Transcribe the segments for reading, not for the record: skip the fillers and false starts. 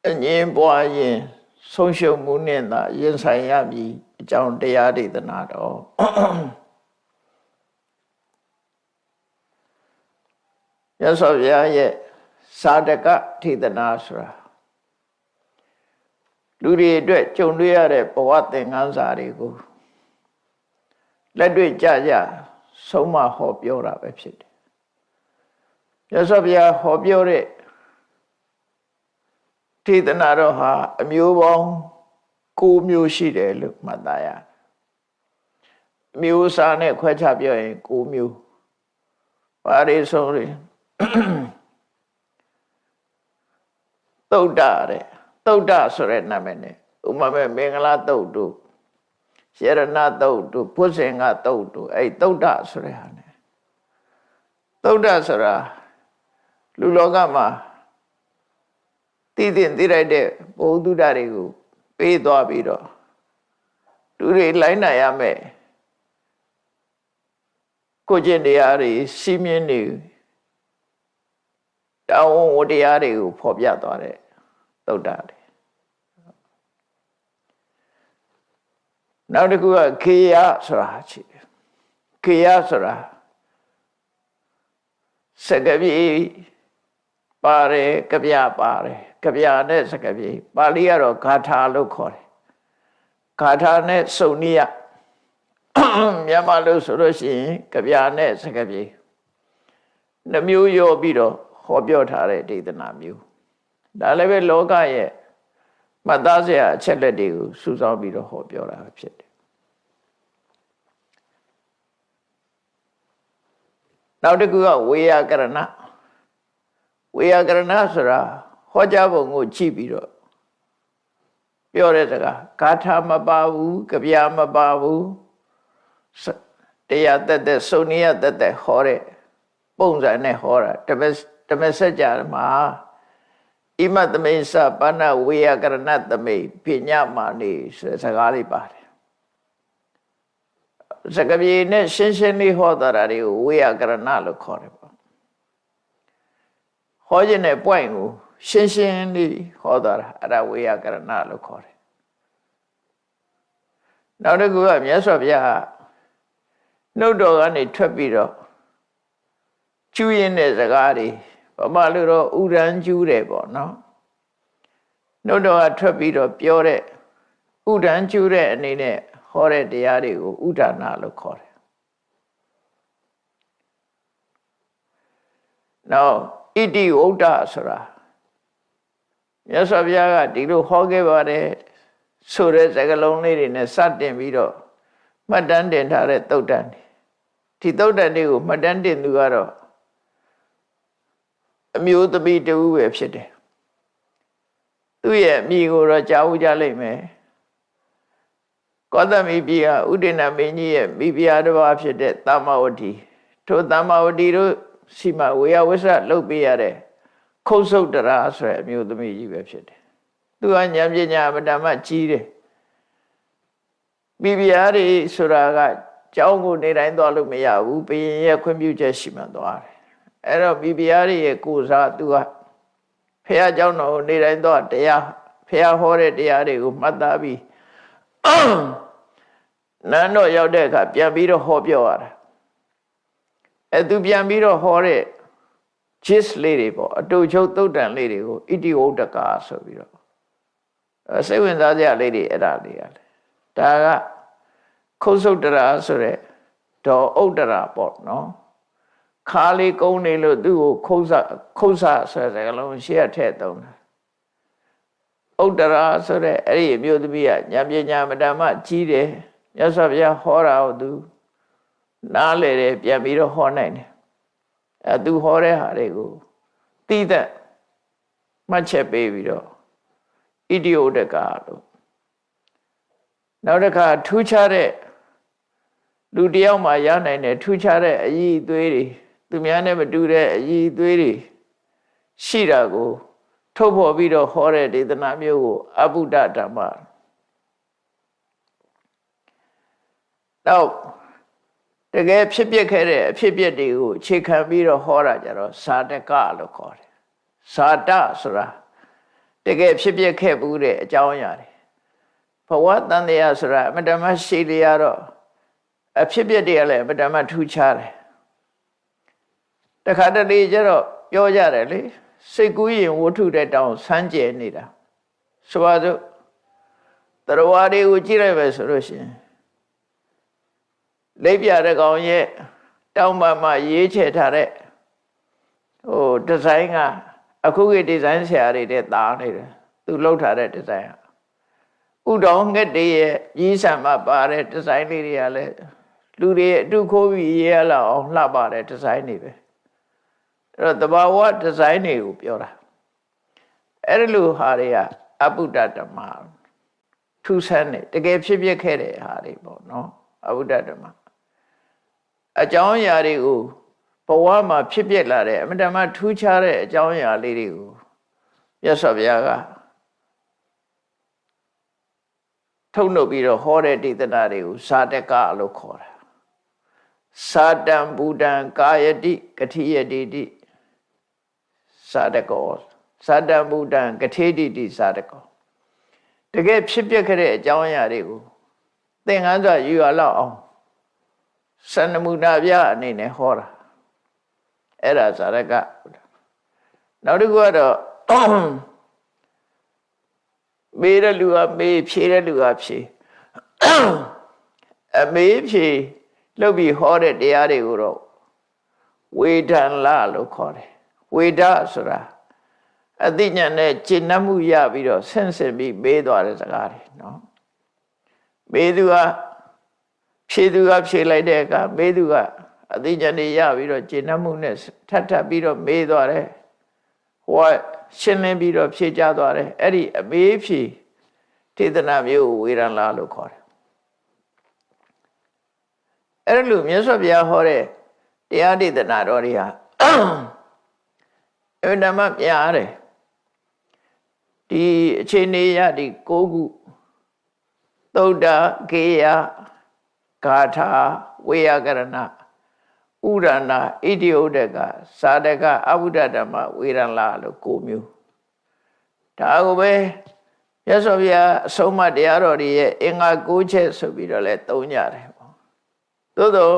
အငင်းပွားရင်ဆုံးရှုံးမှုနဲ့သာရင်ဆိုင်ရမည်အကြောင်းတရားဒေသနာတော်မြတ်စွာဘုရားရဲ့စာတကဒေသနာဆိုတာလူတွေအတွက်ကြုံတွေ့ရတဲ့ဘဝသင်ခန်းစာတွေကိုလက်တွေ့ကြကြဆုံးမဟောပြောတာပဲဖြစ်တယ်မြတ်စွာဘုရားဟောပြောတဲ့ဒေသနာတော်ဟာအမျိုးပေါင်း9မျိုးရှိတယ်လို့မှတ်သားရတယ်အမျိုးအစားနဲ့ခွဲခြားပြောရင်9မျိုးပါရိဆုံးရင်သုဒ္ဓတဲ့သုဒ္ဓဆိုတဲ့နာမည်နဲ့ဥပမာပဲမင်္ဂလာသုတ်တို့ရှရဏသုတ်တို့ဘုဇင်္ဂသုတ်တို့အဲ့သုဒ္ဓဆိုတဲ့ဟာနဲ့သုဒ္ဓဆိုတာလူလောကမှာသိသိလိုက်တဲ့ဘုဒ္ဓတွေကိုပေးသွားပြီးတော့သူတွေလိုက်နိုင်ရမယ်ကိုကျင့်တရားတွေစီးမြင်နေတောင်းဝတရားတွေကိုဖော်ပြသွားတဲ့သုဒ္ဓတွေနောက်တစ်ခုကခေယဆိုတာရှိတယ်ခေယဆိုတာစကပြေပါတယ်ကဗျာပါတယ်ကဗျာနဲ့စကပြေပါဠိကတော့ဂါထာလို့ခေါ်တယ်ဂါထာနဲ့စုံနိယမြန်မာလို့ဆိုလို့ရှိရင်ကဗျာနဲ့စကပြေနှမျိုးရောပြီးတော့ဟောပြောထားတဲ့ဒေသနာမျိုးဒါလည်းပဲလောကရဲ့မှတ်သားစရာအချက်လက်တွေကိုစုဆောင်းပြီးတော့ဟောပြောတာဖြစ်တယ်နောက်တစ်ခုကဝေယကရဏဝေယကရဏဆိုတာဟောကြားပုံကိုကြည့်ပြီးတော့ပြောတဲ့စကားဂါထာမပါဘူးကဗျာမပါဘူးတရားတက်တဲ့စုံနိယတက်တဲ့ဟောတဲ့ပုံစံနဲ့ဟောတာတမက်စကြာမှာဣမတမိစ္ဆပါဏဝေယကရဏသမိပညာမာနေဆိုစကားလေးပါတယ်စကားပြေနဲ့ရှင်းရှင်းလေးဟောတာတွေကိုဝေယကရဏလို့ခေါ်တယ်ပေါ့ဟောခြင်းတဲ့ point ကိုရှင်းရှင်းလေးဟောတာအဲ့ဒါဝေယကရဏလို့ခေါ်တယ်နောက်တစ်ခုကမြတ်စွာဘုရားနှုတ်တော်ကနေထွက်ပြီးတော့ကျူးရင်တဲ့စကားတွေဗမာလူတော့ဥရန်ကျူးတယ်ပေါ့နော်နှုတ်တော်ကထွက်ပြီးတော့ပြောတဲ့ဥဒံကျူးတဲ့အနေနဲ့ဟောတဲ့တရားတွေကိုဥဒါနာလို့ခေါ်တယ်နောက်ဣတိဝုဒ္ဓဆိုတာမြတ်စွာဘုရားကဒီလိုဟောခဲ့ပါတယ်ဆိုတဲ့စကားလုံးလေးတွေနဲ့စတင်ပြီးတော့မှတ်တမ်းတင်ထားတဲ့သုတ်တန်ဒီသုတ်တန်တွေကိုမှတ်တမ်းတင်သူကတော့အမျိုးသမီးတူပဲဖြစ်တယ်သူ့ရဲ့အမိကိုတော့ကြားဦးကြလိမ့်မယ်ကောသမီပြည်ဟာဥဒိဏမင်းကြီးရဲ့မိဖုရားတစ်ပါးဖြစ်တဲ့သမ္မာဝတီထိုသမ္မာဝတီတို့စီမဝေယဝစ္စလုပ်ပေးရတဲ့ခုတ်ဆုတ်တရာဆိုတဲ့အမျိုးသမီးကြီးပဲဖြစ်တယ်သူကဉာဏ်ပညာအမတမကြီးတယ်မိဖုရားတွေဆိုတာကကျောင်းကိုနေတိုင်းသွားလို့မရဘူးဘုရင်ရဲ့ခွင့်ပြုချက်ရှိမှသွားတယ်အဲ့တော့မိဖုရားရဲ့ကိုယ်စားသူကဖះเจ้าတော်နေတိုင်းတော့တရားဖះဟောတဲ့တရားတွေကိုမှတ်သားပြီးနန်းတော်ရောက်တဲ့အခါပြန်ပြီးတော့ဟောပြောရတာအဲ့သူပြန်ပြီးတော့ဟောတဲ့ gist လေးတွေပေါ့အတူချုပ်သုတ်တန်လေးတွေကိုဣတိဝုဒ္ဓကာဆိုပြီးတော့စိတ်ဝင်စားစရာလေးတွေအဲ့ဒါလေးရတယ်ဒါကခုတ်ဆုတ်တရာဆိုတဲ့ဒေါ်ဥဒ္ဒရာပေါ့နော်ခါလေးကုန်းနေလို့သူ့ကိုခုတ်ဆဆိုတဲ့စကားလုံးရှေ့ထည့်သုံးတာဥဒ္ဒရာဆိုတဲ့အဲ့ဒီအမျိုးသမီးကဉာဏ်ပညာမတမကြီးတယ်မြတ်စွာဘုရားဟောတာကိုသူနားလေတယ်ပြန်ပြီးတော့ဟောနိုင်တယ်အဲသူဟောတဲ့ဟာတွေကိုတိသက်မှတ်ချက်ပေးပြီးတော့ဣတိဝုဒ္ဓကာလို့နောက်တစ်ခါထူးခြားတဲ့လူတယောက်မှာရနိုင်တဲ့ထူးခြားတဲ့အရည်အသွေးတွေသူများနဲ့မတူတဲ့အရည်အသွေးတွေရှိတာကိုထုတ်ဖော်ပြီးတော့ဟောတဲ့ဒေသနာမျိုးကိုအဘုဒ္ဓဓမ္မနောက်တကယ်ဖြစ်ပျက်ခဲ့တဲ့အဖြစ်ပျက်တွေကိုအခြေခံပြီးတော့ဟောတာကြတော့ဇာတကလို့ခေါ်တယ်ဇာတဆိုတာ တကယ်ဖြစ်ဖြစ်ခဲ့ဘူးတဲ့အကြောင်းအရာတွေဘဝတန်တရားဆိုတာအမတမရှိလျာတော့အဖြစ်ဖြစ်တွေကလည်းအမတမထူးခြားတယ်တခါတလေကျတော့ပြောကြတယ်လေစိတ်ကူးရင်ဝတ္ထုတဲ့တောင်ဆန်းကျယ်နေတာဆိုပါစို့တရားတွေကိုကြည့်လိုက်ပဲဆိုလို့ရှိရင်လိပ်ပြတဲ့ကောင်ရဲ့တောင်းပန်မှရေးချယ်ထားတဲ့ဒီဇိုင်းကအခုကဒီဇိုင်းဆရာတွေတဲ့တာနေတယ်သူလှုပ်ထားတဲ့ဒီဇိုင်းကဥတောင်ငှက်တွေရဲ့ကြီးစံမှာပါတဲ့ဒီဇိုင်းလေးတွေကလည်းလူတွေအတုခိုးပြီးရေးရလောက်အောင်လှပတဲ့ဒီဇိုင်းတွေပဲအဲ့တော့တဘာဝဒီဇိုင်းတွေကိုပြောတာအဲ့ဒီလိုဟာတွေကအဘုဒ္ဓဓမ္မထူးဆန်းတယ်တကယ်ဖြစ်ဖြစ်ခဲ့တဲ့ဟာတွေပေါ့နော်အဘုဒ္ဓဓမ္မအကြောင်းအရာတွေကိုဘဝမှာဖြစ်ဖြစ်လာတဲ့အမတမထူးခြားတဲ့အကြောင်းအရာလေးတွေကိုမြတ်စွာဘုရားကထုတ်နှုတ်ပြီးတော့ဟောတဲ့ဒေသနာတွေကိုစာတကလို့ခေါ်တာစာတံဘူတံကာယတိကတိယတိတိစာတကောစာတံဘူတံကထေတိတိစာတကောတကယ်ဖြစ်ဖြစ်ခဲ့တဲ့အကြောင်းအရာတွေကိုသင်္ကန်းစွာယူရလောက်အောင်စန္ဒမူနာပြအနေနဲ့ဟောတာအဲ့ဒါစာရကနောက်တစ်ခုကတော့မေးတဲ့လူကမေးဖြေတဲ့လူကဖြေအမေးဖြေလှုပ်ပြီးဟောတဲ့တရားတွေကိုတော့ဝေဒန်လလို့ခေါ်တယ်ဝေဒဆိုတာအသိဉာဏ်နဲ့ကျင့်နှမှုရပြီးတော့ဆင့်စင်ပြီးမေးသွားတဲ့စကားတွေနော်မေးသူကဖြေသူကဖြေလိုက်တဲ့အခါမေးသူကအသိဉာဏ်တွေရပြီးတော့ကျင့်နှမှုနဲ့ထပ်ပြီးတော့မေးသွားတယ်ဟိုကရှင်းလင်းပြီးတော့ဖြေကြသွားတယ်အဲ့ဒီအမေးဖြေဒေသနာမျိုးကိုဝေဒန်လလို့ခေါ်တယ်အဲ့လိုမြတ်စွာဘုရားဟောတဲ့တရားဒေသနာတော်တွေဟာအဲ့ဒါမှပြရတယ်ဒီအခြေအနေရဒီ၉ခုသုဒ္ဓကေယဂါထာဝေယကရဏဥရဏဣတိဥဒကသာဒကအဘုဒ္ဓဓမ္မဝေရဏလို့၉မျိုးဒါကိုပဲမြတ်စွာဘုရားအဆုံးအမတရားတော်တွေရဲ့အင်္ဂါ၉ချက်ဆိုပြီးတော့လဲသုံးကြတယ်ပေါ့သို့တော့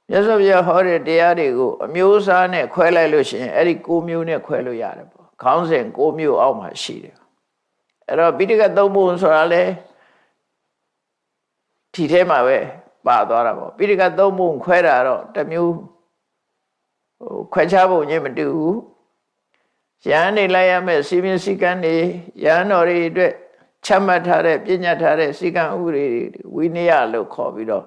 မြတ်စွာဘုရားဟောတဲ့တရားတွေကိုအမျိုးအစားနဲ့ခွဲလိုက်လို့ရှိရင်အဲ့ဒီ၉မျိုးနဲ့ခွဲလို့ရတယ်ပေါ့ခေါင်းစဉ်၉မျိုးအောက်မှာရှိတယ်အဲ့တော့ပိဋကသုံးပုံဆိုတာလဲဒီထဲမှာပဲပါသွားတာပေါ့ပိဋကသုံးပုံခွဲတာတော့တစ်မျိုးခွဲခြားပုံချင်းမတူဘူးရဟန်းနေလိုက်ရမယ်စီမင်းစည်းကမ်းတွေရဟန်းတော်တွေအတွက်ချမှတ်ထားတဲ့ပြညတ်ထားတဲ့စည်းကမ်းဥပဒေဝိနည်းလို့ခေါ်ပြီးတော့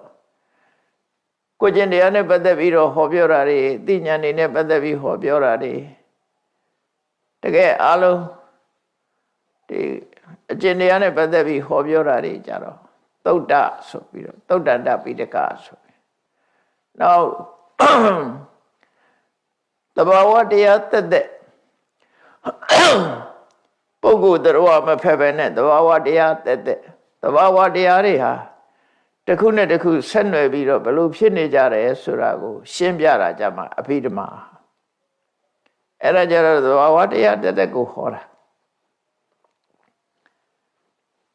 ကိုကျင့်တရားနဲ့ပတ်သက်ပြီးတော့ဟောပြောတာတွေသိဉာဏ်တွေနဲ့ပတ်သက်ပြီးဟောပြောတာတွေတကယ်အားလုံးဒီအကျင့်တရားနဲ့ပတ်သက်ပြီးဟောပြောတာတွေကြတော့သုဒ္ဓဆိုပြီးတော့သုဒ္ဓတပိဋကဆိုပြီးနောက်တဘာဝတရားသက်ပုဂ္ဂိုလ်တရားမဖက်ပဲနဲ့တဘာဝတရားသက်တဘာဝတရားတွေဟာတစ်ခုနဲ့တစ်ခုဆက်နွယ်ပြီးတော့ဘလို့ဖြစ်နေကြတယ်ဆိုတာကိုရှင်းပြတာကြမှာအဘိဓမ္မာအဲ့ဒါကြတော့သဘာဝတရားတက်ကိုဟောတာ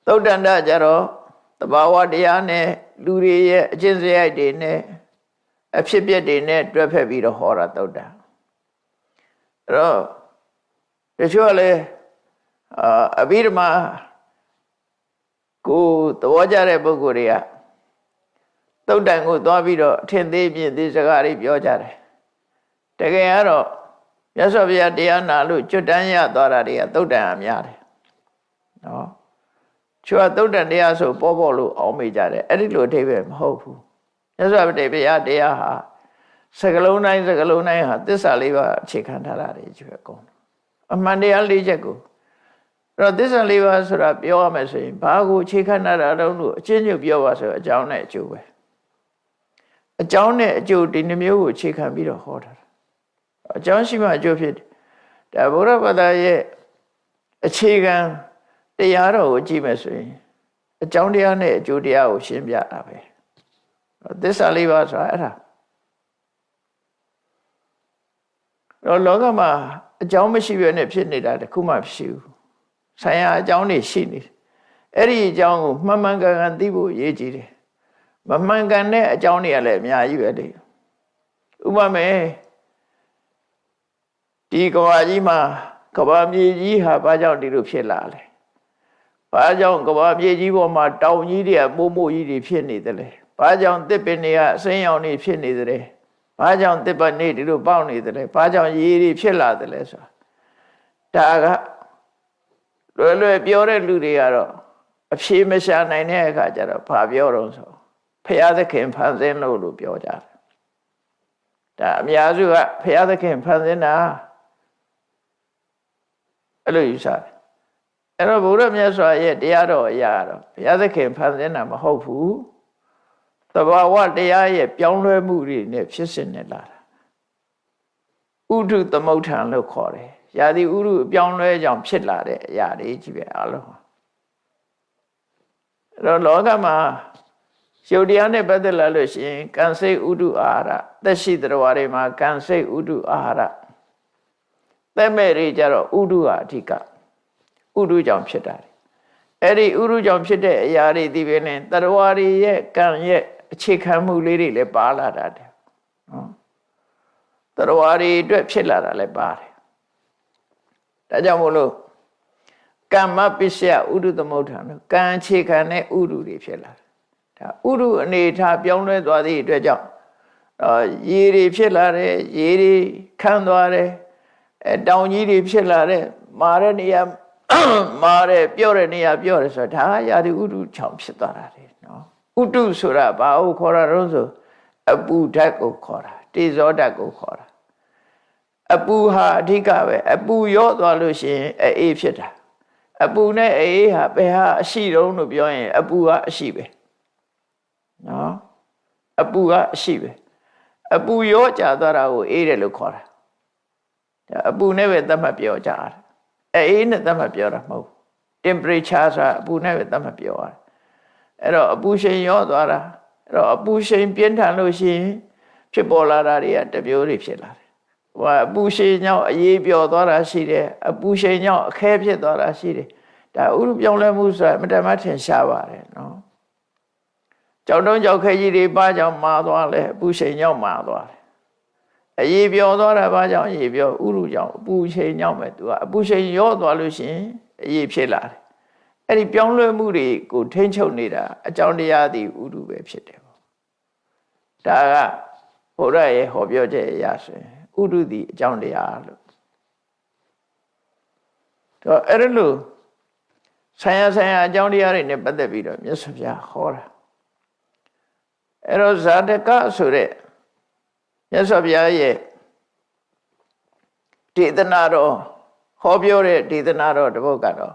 သုတ်တန္တကြတော့သဘာဝတရားနဲ့လူတွေရဲ့အကျင့်စရိုက်တွေနဲ့အဖြစ်ပြက်တွေနဲ့တွဲဖက်ပြီးတော့ဟောတာသုတ်တန်အဲ့တော့တချို့ကလည်းအဘိဓမ္မာကိုသဘောကျတဲ့ပုဂ္ဂိုလ်တွေကသုတ်တန်ကိုသွားပြီးတော့အထင်သေးပြည့်သေးစကားတွေပြောကြတယ်တကယ်ကတော့မြတ်စွာဘုရားတရားနာလို့ကျွတ်တန်းရသွားတာတွေကသုတ်တန်အများတယ်နော်ကျွတ်သုတ်တန်တရားဆိုပေါ်လို့အောင်းမိကြတယ်အဲ့ဒီလိုအဓိပ္ပာယ်မဟုတ်ဘူးမြတ်စွာဘုရားတရားဟာစကလုံးတိုင်းဟာသစ္စာလေးပါးအခြေခံထားတာတွေကျွတ်ကုန်အမှန်တရား၄ချက်ကိုအဲ့တော့သစ္စာ၄ပါးဆိုတာပြောရမယ်ဆိုရင်ဘာကိုအခြေခံတာတော့လို့အချင်းချင်းပြောပါဆိုအကြောင်းနဲ့အကျိုးပဲအကြောင်းနဲ့အကျိုးဒီနှမျိုးကိုအခြေခံပြီးတော့ဟောတာအကြောင်းရှိမှအကျိုးဖြစ်တယ်ဒါဗုဒ္ဓဘာသာရဲ့အခြေခံတရားတော်ကိုကြည့်မယ်ဆိုရင်အကြောင်းတရားနဲ့အကျိုးတရားကိုရှင်းပြတာပဲသစ္စာ၄ပါးဆိုတာအဲ့ဒါတော့လောကမှာ အကြောင်းမရှိဘဲနဲ့ဖြစ်နေတာတခုမှမရှိဘူးဆိုင်ရာအကြောင်းတွေရှိနေတယ်အဲ့ဒီအကြောင်းကိုမှန်မှန်ကန်ကန်သိဖို့ရည်ကြည်တယ်မမှန်ကန်တဲ့အကြောင်းတွေကလည်းအများကြီးပဲလေဥပမာဒီကဘာကြီးမှာကဘာမြေကြီးဟာဘာကြောင့်ဒီလိုဖြစ်လာလဲဘာကြောင့်ကဘာမြေကြီးပေါ်မှာတောင်ကြီးတွေကမိုးမိုးကြီးတွေဖြစ်နေတယ်လဲဘာကြောင့်တစ်ပင်တွေကအစိမ်းရောင်တွေဖြစ်နေတယ်ဘာကြောင့်တစ်ပင်တွေဒီလိုပေါက်နေတယ်လဲဘာကြောင့်ရေတွေဖြစ်လာတယ်လဲဆိုတာဒါကလွယ်ပြောတဲ့လူတွေကတော့အဖြေမရှာနိုင်တဲ့အခါကျတော့ဘာပြောတော့ဆိုဖရာသခင်ဖန်ဆင်းလို့ပြောကြတယ်ဒါအများစုကဖရာသခင်ဖန်ဆင်းတာအဲ့လိုယူဆတယ်အဲ့တော့ဘုရားမြတ်စွာရဲ့တရားတော်အရာတော့ဘုရားသခင်ဖန်ဆင်းတာမဟုတ်ဘူးသဘာဝတရားရဲ့ပြောင်းလဲမှုတွေနဲ့ဖြစ်စဉ်နဲ့လာတာဥဒုသမုဋ္ဌာန်လို့ခေါ်တယ်ရာသီဥတုပြောင်းလဲကြောင်ဖြစ်လာတဲ့အရာတွေကြီးပဲအလုံးအဲ့တော့လောကမှာရုပ်တရားနဲ့ပတ်သက်လာလို့ရှိရင်ကံစိတ်ဥဒုအာဟာရသက်ရှိတရားတွေမှာကံစိတ်ဥဒုအာဟာရသက်မဲ့တွေကြတော့ဥဒုဟာအဓိကဥဒုကြောင့်ဖြစ်တာအဲ့ဒီဥဒုကြောင့်ဖြစ်တဲ့အရာတွေဒီပဲနဲ့တရားတွေရဲ့ကံရဲ့အခြေခံမှုလေးတွေလည်းပါလာတာတဲ့နော်တရားတွေအတွက်ဖြစ်လာတာလည်းပါတယ်ဒါကြောင့်မို့လို့ကမ္မပစ္စယဥဒုသမုဋ္ဌာန်ကံအခြေခံတဲ့ဥဒုတွေဖြစ်လာဒါဥဒုအနေထားပြောင်းလဲသွားသည့်အတွက်ကြောင့်ရေတွေဖြစ်လာတယ်ရေတွေခန်းသွားတယ်တောင်ကြီးတွေဖြစ်လာတယ်မာတဲ့နေရာမာတဲ့ပြော့တဲ့နေရာပြော့တယ်ဆိုတာဒါရာဒီဥဒုချောင်ဖြစ်သွားတာလေနော်ဥဒုဆိုတာဘာကိုခေါ်တာတော့ဆိုအပူဓာတ်ကိုခေါ်တာတေဇောဓာတ်ကိုခေါ်တာအပူဟာအဓိကပဲအပူရော့သွားလို့ရှိရင်အေးဖြစ်တာအပူနဲ့အေးဟာဘယ်ဟာအရှိတုံးလို့ပြောရင်အပူကအရှိပဲနော်အပူကအရှိပဲအပူရော့ကြသွားတာကိုအေးတယ်လို့ခေါ်တာအပူနဲ့ပဲသတ်မှတ်ပြောကြတယ်အေးနဲ့သတ်မှတ်ပြောတာမဟုတ် temperature ဆိုတာအပူနဲ့ပဲသတ်မှတ်ပြောရတယ်အဲ့တော့အပူရှိန်ရော့သွားတာအဲ့တော့အပူရှိန်ပြင်းထန်လို့ရှိရင်ဖြစ်ပေါ်လာတာတွေကတစ်မျိုးတွေဖြစ်လာတယ်ဟိုအပူရှိန်ကြောင့်အေးပျော်သွားတာရှိတယ်အပူရှိန်ကြောင့်အခဲဖြစ်သွားတာရှိတယ်ဒါဥရုပြောင်းလဲမှုဆိုတာမတမထင်ရှားပါတယ်နော်ကြောက်တုံးကြောက်ခဲကြီးတွေပါကြောင့်မာသွားလဲအပူရှိန်ကြောင့်မာသွားတယ်အေးပျော်သွားတာဘာကြောင့်အေးပျော်ဥရုကြောင့်အပူရှိန်ကြောင့်ပဲသူကအပူရှိန်ရော့သွားလို့ရှိရင်အေးဖြစ်လာတယ်အဲ့ဒီပြောင်းလဲမှုတွေကိုထိန်းချုပ်နေတာအကြောင်းတရားသည်ဥရုပဲဖြစ်တယ်ပေါ့ဒါကဘုရားရဲ့ဟောပြောချက်အရာဆိုရင်ဥရုသည်အကြောင်းတရားလို့တော့အဲ့လိုဆိုင်ရာအကြောင်းတရားတွေနဲ့ပတ်သက်ပြီးတော့မြတ်စွာဘုရားဟောတာအဲ့တော့ဇာတကဆိုတဲ့မြတ်စွာဘုရားရဲ့ဒေသနာတော်ဟောပြောတဲ့ဒေသနာတော်တစ်ပုဒ်ကတော့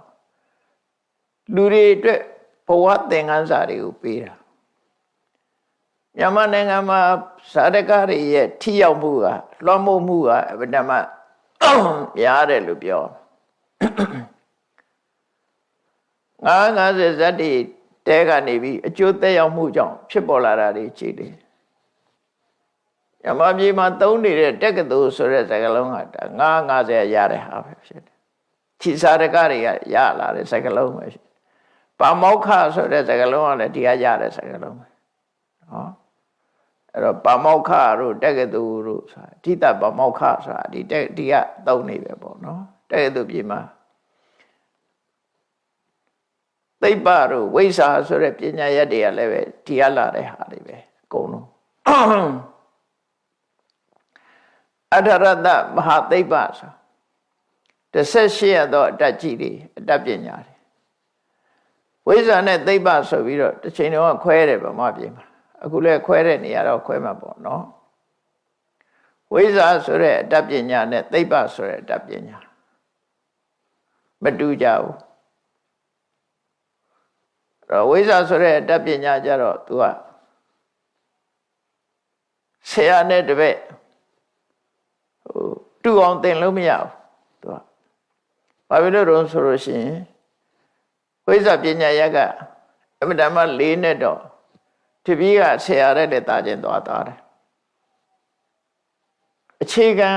လူတွေအတွက်ဘဝသင်ခန်းစာတွေကိုပေးတာမြန်မာနိုင်ငံမှာဇာတကတွေရဲ့ထိရောက်မှုကလွှမ်းမိုးမှုကအဗဓမ္မများတယ်လို့ပြော50ဇတ်တွေတဲကနေပြီးအကျိုးသက်ရောက်မှုကြောင့်ဖြစ်ပေါ်လာတာတွေကြည့်တယ်မြန်မာပြည်မှာသုံးနေတဲ့တက္ကသိုလ်ဆိုတဲ့စကားလုံးက50ရတဲ့ဟာပဲဖြစ်တယ်။ခြိစာတကတွေကရလာတဲ့စကားလုံးပဲဖြစ်တယ်။ပါမောက္ခဆိုတဲ့စကားလုံးကလည်းဒီကရတဲ့စကားလုံးပဲ။ဟောအဲ့တော့ပါမောက္ခတို့တက္ကသိုလ်တို့ဆိုတာအဓိတပါမောက္ခဆိုတာဒီကသုံးနေပဲပေါ့နော်။တက္ကသိုလ်ပြည်မှာသိပ္ပတို့ဝိဇ္ဇာဆိုတဲ့ပညာရက်တွေကလည်းပဲဒီကလာတဲ့ဟာတွေပဲအကုန်လုံးအထရတမဟာသိပ္ပဆို18ရသောအတတ်ကြီးတွေအတတ်ပညာတွေဝိဇ္ဇာနဲ့သိပ္ပဆိုပြီးတော့တစ်ချိန်တော့ခွဲတယ်ဗမာပြည်မှာအခုလည်းခွဲတဲ့နေရာတော့ခွဲမှာပေါ့နော်ဝိဇ္ဇာဆိုတဲ့အတတ်ပညာနဲ့သိပ္ပဆိုတဲ့အတတ်ပညာမတူကြဘူးဝိဇ္ဇာဆိုတဲ့အတတ်ပညာကြတော့ तू ကဆရာနဲ့တပည့်တူအောင်သင်လို့မရဘူး तू ကဘာဖြစ်လို့တော့ဆိုလို့ရှိရင်ဝိဇ္ဇာပညာရပ်ကအမှန်တမ်းလေးနဲ့တော့တပည့်ကဆရာတဲ့လည်းတာကျင်သွားတယ်အခြေခံ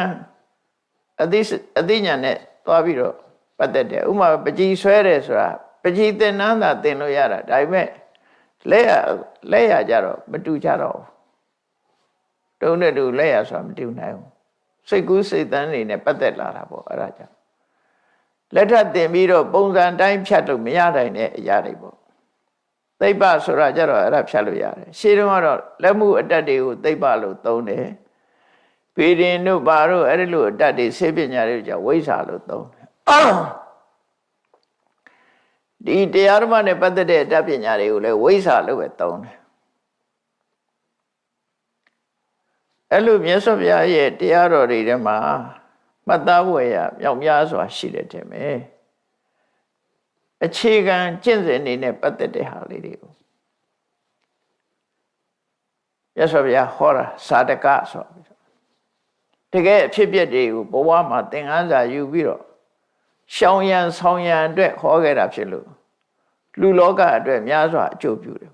သိဉာဏ်နဲ့သွားပြီးတော့ပတ်သက်တယ်ဥမာပကြီးဆွဲတယ်ဆိုတာပကြီးသင်္นานသာသင်လို့ရတာဒါပေမဲ့လက်ရကြတော့မတူကြတော့တုံးနဲ့တူလက်ရဆိုတာမတူနိုင်ဘူးစိတ်ကူးစိတ်တန်းတွေနဲ့ပတ်သက်လာတာပေါ့အဲ့ဒါကြောင့်လက်ထပ်တင်ပြီးတော့ပုံစံတိုင်းဖြတ်လို့မရနိုင်တဲ့အရာတွေပေါ့သိပ္ပဆိုတာကြတော့အဲ့ဒါဖြတ်လို့ရတယ်ရှေးတုန်းကတော့လက်မှုအတတ်တွေကိုသိပ္ပလို့သုံးတယ်ပေရင်တို့ဘာတို့အဲ့ဒီလိုအတတ်တွေစေပညာတွေကြောင့်ဝိဇ္ဇာလို့သုံးတယ်ဒီတရားဓမ္မနဲ့ပတ်သက်တဲ့အတတ်ပညာတွေကိုလည်းဝိဇ္ဇာလို့ပဲသုံးတယ်အဲ့လိုမြတ်စွာဘုရားရဲ့တရားတော်တွေထဲမှာမှတ်သားဖို့ရမြောက်များစွာရှိတယ်ထင်မယ်အခြေခံကျင့်စဉ်တွေနဲ့ပတ်သက်တဲ့ဟာလေးတွေကိုမြတ်စွာဘုရားဟောတာစာတကဆိုပြီးတော့တကယ်အဖြစ်ပြက်တွေကိုဘဝမှာသင်ခန်းစာယူပြီးတော့ရှောင်ရန်ဆောင်ရန်အတွက်ဟောခဲ့တာဖြစ်လို့လူလောကအတွက်များစွာအကျိုးပြုတယ်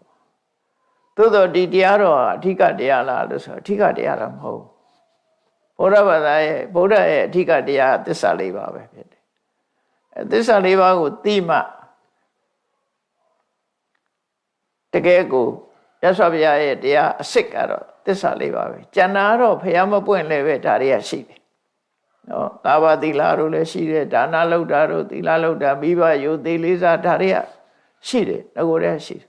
သို့တော့ဒီတရားတော်အဓိကတရားလားလို့ဆိုအဓိကတရားတော့မဟုတ်ဘုရားဘာသာရဲ့ဘုရားရဲ့အဓိကတရားသစ္စာ၄ပါးပဲဖြစ်တယ်သစ္စာ၄ပါးကိုသိမှတကယ်ကိုမြတ်စွာဘုရားရဲ့တရားအစစ်ကတော့သစ္စာ၄ပါးပဲကျန်တာတော့ဘုရားမပွင့်လည်းပဲဒါတွေကရှိတယ်နော်ကာဘသီလတို့လည်းရှိတယ်ဒါနလုပ်တာတို့သီလလုပ်တာမိဘယုတ်သေးလေးစားဒါတွေကရှိတယ်ငကိုယ်တည်းရှိတယ်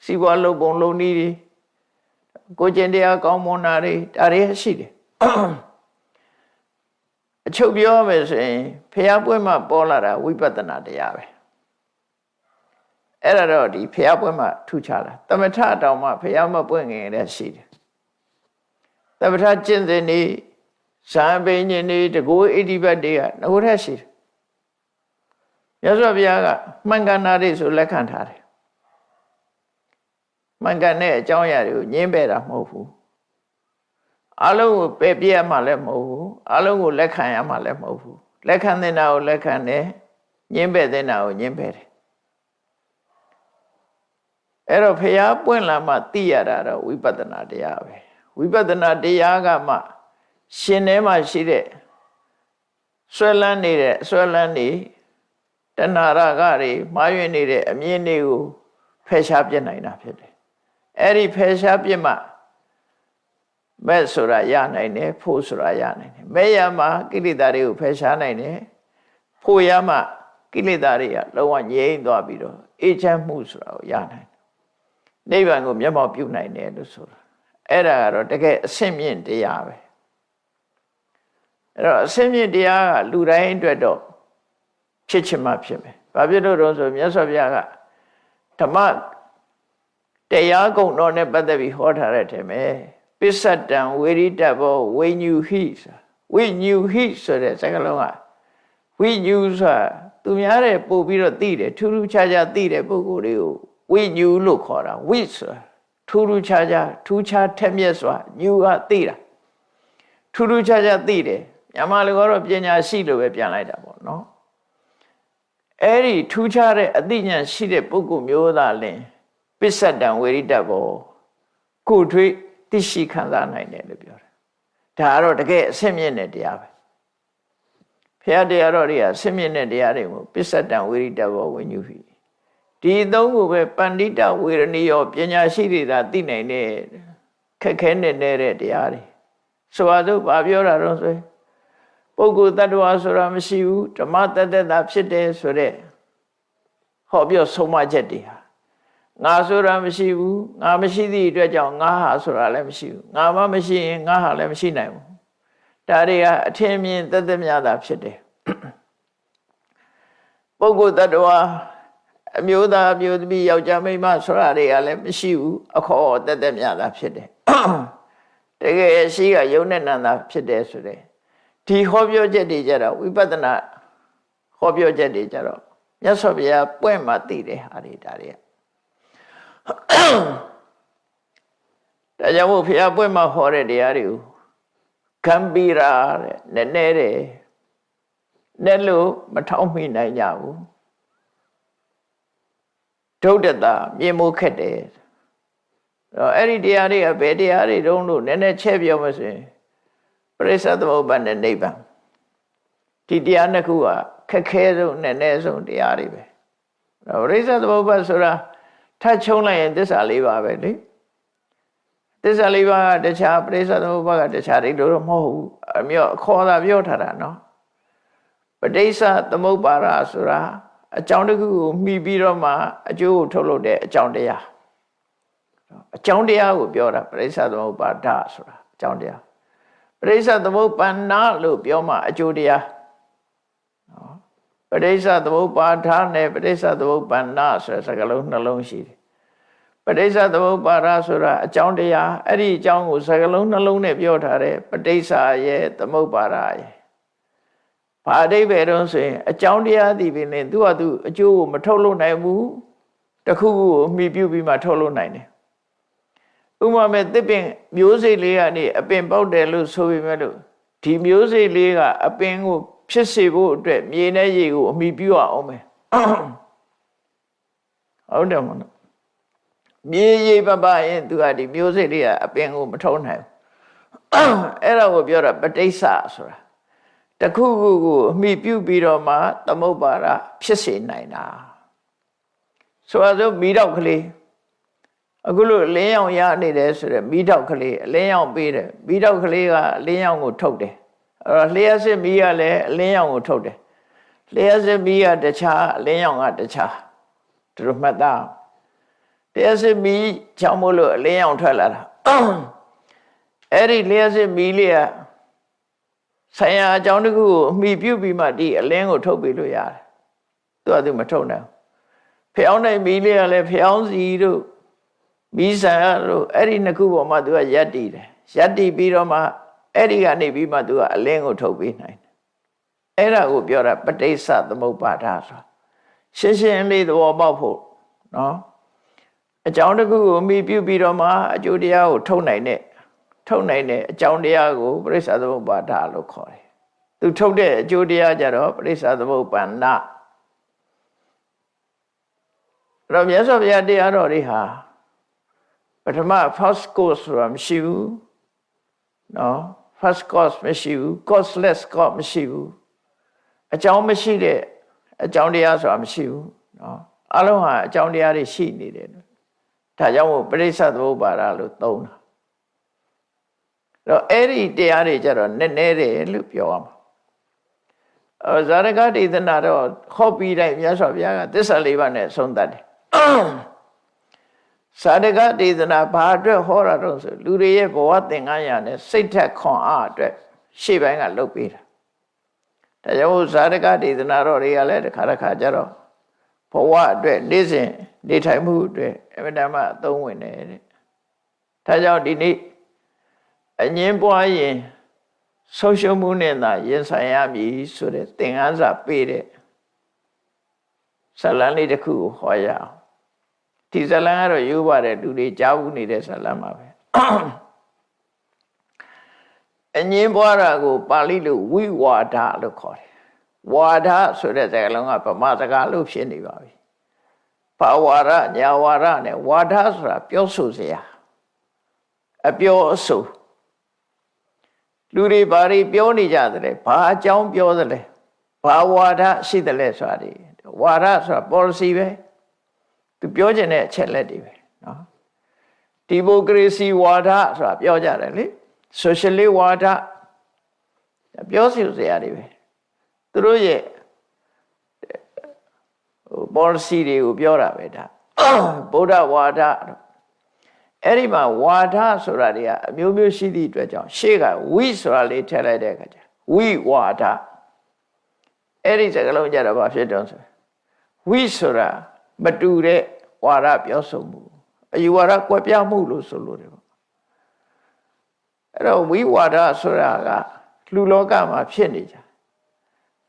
စီးပွားလုပ်ပုံလုပ်နည်းတွေကိုကျင့်တရားကောင်းမွန်တာတွေဒါတွေရှိတယ်အချုပ်ပြောမယ်ဆိုရင်ဘုရားပွင့်မှပေါ်လာတာဝိပဿနာတရားပဲအဲ့ဒါတော့ဒီဘုရားပွင့်မှထူခြားတာသမထတောင်မှဘုရားမပွင့်ခင်လည်းရှိတယ်သမထကျင့်စဉ်တွေဇာပိညင်တွေတကိုးဣတိပတ်တွေကငကိုယ်တည်းရှိတယ်မြတ်စွာဘုရားကမှန်ကန်တာတွေဆိုလက်ခံထားတယ်မှန်ကန်တဲ့အကြောင်းအရာတွေကိုညင်းပယ်တာမဟုတ်ဘူးအလုံးကိုပယ်ပြရမှလည်းမဟုတ်ဘူးအလုံးကိုလက်ခံရမှလည်းမဟုတ်ဘူးလက်ခံတဲ့နာကိုလက်ခံတယ်ညင်းပယ်တဲ့နာကိုညင်းပယ်တယ်အဲ့တော့ဖျားပွင့်လာမှသိရတာတော့ဝိပဿနာတရားပဲဝိပဿနာတရားကမှရှင်ထဲမှာရှိတဲ့ဆွဲလန်းနေတဲ့ဆွဲလန်းနေတဏှာရကတွေမှားယွင်းနေတဲ့အမြင်တွေကိုဖယ်ရှားပြစ်နိုင်တာဖြစ်တယ်အဲ့ဒီဖယ်ရှားပြစ်မှမဲ့ဆိုတာရနိုင်တယ်ဖို့ဆိုတာရနိုင်တယ်မဲ့ရမှကိလေသာတွေကိုဖယ်ရှားနိုင်တယ်ဖို့ရမှကိလေသာတွေကလုံးဝငြိမ်းသွားပြီးတော့အေးချမ်းမှုဆိုတာကိုရနိုင်တယ်နိဗ္ဗာန်ကိုမျက်မှောက်ပြုနိုင်တယ်လို့ဆိုတာအဲ့ဒါကတော့တကယ်အဆင့်မြင့်တရားပဲအဲ့တော့အဆင့်မြင့်တရားကလူတိုင်းအတွက်တော့ဖြစ်ချင်မှဖြစ်မယ်ဘာဖြစ်လို့တော့ဆိုမြတ်စွာဘုရားကဓမ္မတရားကုံတော်နဲ့ပတ်သက်ပြီးဟောထားတဲ့ထဲမှာပစ္စတံဝေရိတဘောဝိညူဟိဝိညူဟိဆိုတဲ့စကားလုံးကဝိညူဆိုတာသူများတဲ့ပို့ပြီးတော့သိတယ်ထူးထူးခြားခြားသိတဲ့ပုဂ္ဂိုလ်တွေကိုဝိညူလို့ခေါ်တာဝိဆိုတာထူးထူးခြားခြားထူးခြားထက်မြက်စွာညူကသိတာထူးထူးခြားခြားသိတယ်မြန်မာလူကတော့ပညာရှိလို့ပဲပြန်လိုက်တာပေါ့နော်အဲ့ဒီထူးခြားတဲ့အသိဉာဏ်ရှိတဲ့ပုဂ္ဂိုလ်မျိုးသားလင်ပစ္စတံဝေရိတဘောကိုထွေးသိရှိခံစားနိုင်တယ်လို့ပြောတယ်ဒါကတော့တကယ်အဆင့်မြင့်တဲ့တရားပဲဘုရားတရားတော်တွေကအဆင့်မြင့်တဲ့တရားတွေကိုပစ္စတံဝေရိတဘောဝိညုဟိဒီသုံးခုပဲပန္တိတဝေရဏီယောပညာရှိတွေသာသိနိုင်တဲ့ခက်ခဲနေတဲ့တရားတွေဆိုပါစို့ဘာပြောတာတော့ဆိုပုဂ္ဂိုလ်တ attva ဆိုတာမရှိဘူးဓမ္မတတ္တတာဖြစ်တယ်ဆိုတဲ့ဟောပြောဆုံးမချက်တွေဟာငါဆိုတာမရှိဘူးငါမရှိသည့်အတွက်ကြောင့်ငါဟာဆိုတာလည်းမရှိဘူးငါမှမရှိရင်ငါဟာလည်းမရှိနိုင်ဘူးဒါတွေကအထင်မြင်သက်သက်များတာဖြစ်တယ်ပုဂ္ဂိုလ်တ attva အမျိုးသားအမျိုးသမီးယောက်ျားမိန်းမဆိုတာတွေကလည်းမရှိဘူးအခေါ်သက်သက်များတာဖြစ်တယ်တကယ်ရှိကယုံနဲ့နံတာဖြစ်တယ်ဆိုတဲ့ဒီဟောပြောချက်တွေကြတော့ဝိပဿနာဟောပြောချက်တွေကြတော့မြတ်စွာဘုရားပွင့်မှသိတဲ့ဟာတွေဒါတွေကဒါကြောင့်မို့ဘုရားပွင့်မှဟောတဲ့တရားတွေကိုဂမ်ဘီရာတဲ့နည်းနည်းတယ်နဲ့လို့မထောက်မိနိုင်ကြဘူးဒုဒ္ဒတာမြင်မို့ခက်တယ်အဲ့ဒီတရားတွေကဘယ်တရားတွေတုံးလို့နည်းနည်းချက်ပြောမစင်ပရိစ္ဆေသမုပ္ပါဒ်နဲ့နိဗ္ဗာန် ဒီတရားနှစ်ခုကခက်ခဲဆုံးနဲ့အနည်းဆုံးတရားတွေပဲပရိစ္ဆေသမုပ္ပါဆိုတာထပ်ချုံလိုက်ရင်သစ္စာ၄ပါးပဲလေသစ္စာ၄ပါးကတခြားပရိစ္ဆေသမုပ္ပါကတခြားတွေလို့တော့မဟုတ်ဘူးအမြော့ခေါ်တာပြောထားတာနော်ပဋိစ္စသမုပ္ပါဒဆိုတာအကြောင်းတစ်ခုကိုမှီပြီးတော့မှအကျိုးကိုထုတ်လုပ်တဲ့အကြောင်းတရားအကြောင်းတရားကိုပြောတာပရိစ္ဆေသမုပ္ပါဒဆိုတာအကြောင်းတရားပရိစ္ဆေသမုပ္ပန္နလို့ပြောမှအကျိုးတရားနော်ပရိစ္ဆေသမုပ္ပါဒနဲ့ပရိစ္ဆေသမုပ္ပန္နဆိုတဲ့စကားလုံးနှလုံးရှိတယ်ပရိစ္ဆေသမုပ္ပါဒဆိုတာအကြောင်းတရားအဲ့ဒီအကြောင်းကိုစကားလုံးနှလုံးနဲ့ပြောထားတယ်ပဋိစ္စရဲ့သမုပ္ပါဒရဲ့ဘာအဓိပ္ပာယ်တော့ဆိုရင်အကြောင်းတရားဒီပင်နဲ့သူ့ဟာသူအကျိုးကိုမထုတ်လို့နိုင်ဘူးတစ်ခုခုကိုမှီပြုပြီးမှထုတ်လို့နိုင်တယ်ဥပမာမဲ့သစ်ပင်မျိုးစိတ်လေးကနေအပင်ပေါက်တယ်လို့ဆိုပေမဲ့လို့ဒီမျိုးစိတ်လေးကအပင်ကိုဖြစ်စေဖို့အတွက်မြေနဲ့ရေကိုအမှီပြုရအောင်မယ်ဟုတ်တယ်မဟုတ်မြေရေပပရင်သူကဒီမျိုးစိတ်လေးကအပင်ကိုမထုတ်နိုင်ဘူးအဲ့ဒါကိုပြောတာပဋိစ္စဆိုတာတခုခုကိုအမိပြုပြီးတော့မှသမုပ္ပါဒဖြစ်စေနိုင်တာဆိုတော့မိတော့ကလေးအခုလို့အလင်းရောင်ရနေတယ်ဆိုတော့မိတော့ကလေးအလင်းရောင်ပေးတယ်မိတော့ကလေးကအလင်းရောင်ကိုထုတ်တယ်အဲ့တော့လျှက်စစ်မိကလည်းအလင်းရောင်ကိုထုတ်တယ်လျှက်စစ်မိကတခြားအလင်းရောင်ကတခြားတို့မှတ်သားလျှက်စစ်မိကြောင့်မို့လို့အလင်းရောင်ထွက်လာတာအဲ့ဒီလျှက်စစ်မိလေးကဆိုင်ရာအကြောင်းတစ်ခုကိုအမိပြုပြီးမှဒီအလင်းကိုထုတ်ပေးလို့ရတယ်သူကသူမထုတ်နိုင်ဖျောင်းနိုင်မီးလေးကလည်းဖျောင်းစီတို့မီးဆန်တို့အဲ့ဒီနှစ်ခုပေါ်မှာသူကရက်တည်တယ်ရက်တည်ပြီးတော့မှအဲ့ဒီကနေပြီးမှသူကအလင်းကိုထုတ်ပေးနိုင်တယ်အဲ့ဒါကိုပြောတာပဋိစ္စသမုပ္ပါဒဆိုရှင်းရှင်းလေးသဘောပေါက်ဖို့နော်အကြောင်းတစ်ခုကိုအမိပြုပြီးတော့မှအကျိုးတရားကိုထုတ်နိုင်တဲ့အကြောင်းတရားကိုပရိစ္ဆေသမုပ္ပါဒလို့ခေါ်တယ်။သူထုတ်တဲ့အကျိုးတရားကြတော့ပရိစ္ဆေသမုပ္ပန္န။အဲ့တော့မြတ်စွာဘုရားတရားတော်တွေဟာပထမ first course ဆိုတာမရှိဘူး။နော် first course မရှိဘူး courseless course မရှိဘူး။အကြောင်းမရှိတဲ့အကြောင်းတရားဆိုတာမရှိဘူး။နော်အလုံးဟာအကြောင်းတရားတွေရှိနေတယ်။ဒါကြောင့်မို့ပရိစ္ဆေသမုပ္ပါဒလို့သုံးတာတော့အဲ့ဒီတရားတွေကြတော့နည်းနည်းတယ်လို့ပြောရမှာဇာရကဒေသနာတော့ဟောပြီးတိုင်းမြတ်စွာဘုရားကသစ္စာ၄ပါးနဲ့ဆုံးသတ်တယ်ဇာရကဒေသနာဘာအတွက်ဟောတာတော့ဆိုလူတွေရဲ့ဘဝသင်္ကန်းရာနဲ့စိတ်ထက်ခွန်အားအတွက်ရှေ့ပိုင်းကလုပ်ပေးတာဒါကြောင့်ဇာရကဒေသနာတော်တွေကလည်းတစ်ခါကြတော့ဘဝအတွက်နေ့စဉ်နေထိုင်မှုအတွက်အမြဲတမ်းအသုံးဝင်တယ်တဲ့ဒါကြောင့်ဒီနေ့အငင်းပွားရင်ဆုံးရှုံးမှုနဲ့သာရင်ဆိုင်ရမည်ဆိုတဲ့သင်ခန်းစာပေးတဲ့ဇာလံလေးတစ်ခုကိုဟောရအောင်ဒီဇာလံကတော့ရိုးပါတယ်လူတွေကြားဘူးနေတဲ့ဇာလံပါပဲအငင်းပွားတာကိုပါဠိလိုဝိဝါဒလို့ခေါ်တယ်ဝါဒဆိုတဲ့စကားလုံးကဗမာစကားလို့ဖြစ်နေပါပြီဘာဝါဒညာဝါဒနဲ့ဝါဒဆိုတာပြောဆိုစရာအပြောအဆိုလူတွေဘာတွေပြောနေကြတယ်ဘာအကြောင်းပြောတယ်လဲဘာဝါဒရှိတယ်လဲဆိုတာဒီဝါဒဆိုတာ policy ပဲသူပြောချင်တဲ့အချက်လက်တွေပဲနော်ဒီမိုကရေစီဝါဒဆိုတာပြောကြတယ်လေ socialist ဝါဒပြောစီစရာတွေပဲသူတို့ရဲ့ policy တွေကိုပြောတာပဲဒါဗုဒ္ဓဝါဒအဲ့ဒီမှာဝါဒဆိုတာတွေကအမျိုးမျိုးရှိသည့်အတွက်ကြောင့်ရှေ့ကဝိဆိုတာလေးထည့်လိုက်တဲ့အခါကျဝိဝါဒအဲ့ဒီစကားလုံးကြတော့ဘာဖြစ်တော့ဆိုဝိဆိုတာမတူတဲ့ဝါဒပြောဆိုမှုအယူဝါဒကွဲပြားမှုလို့ဆိုလို့တယ်ပေါ့အဲ့တော့ဝိဝါဒဆိုတာကလူလောကမှာဖြစ်နေကြ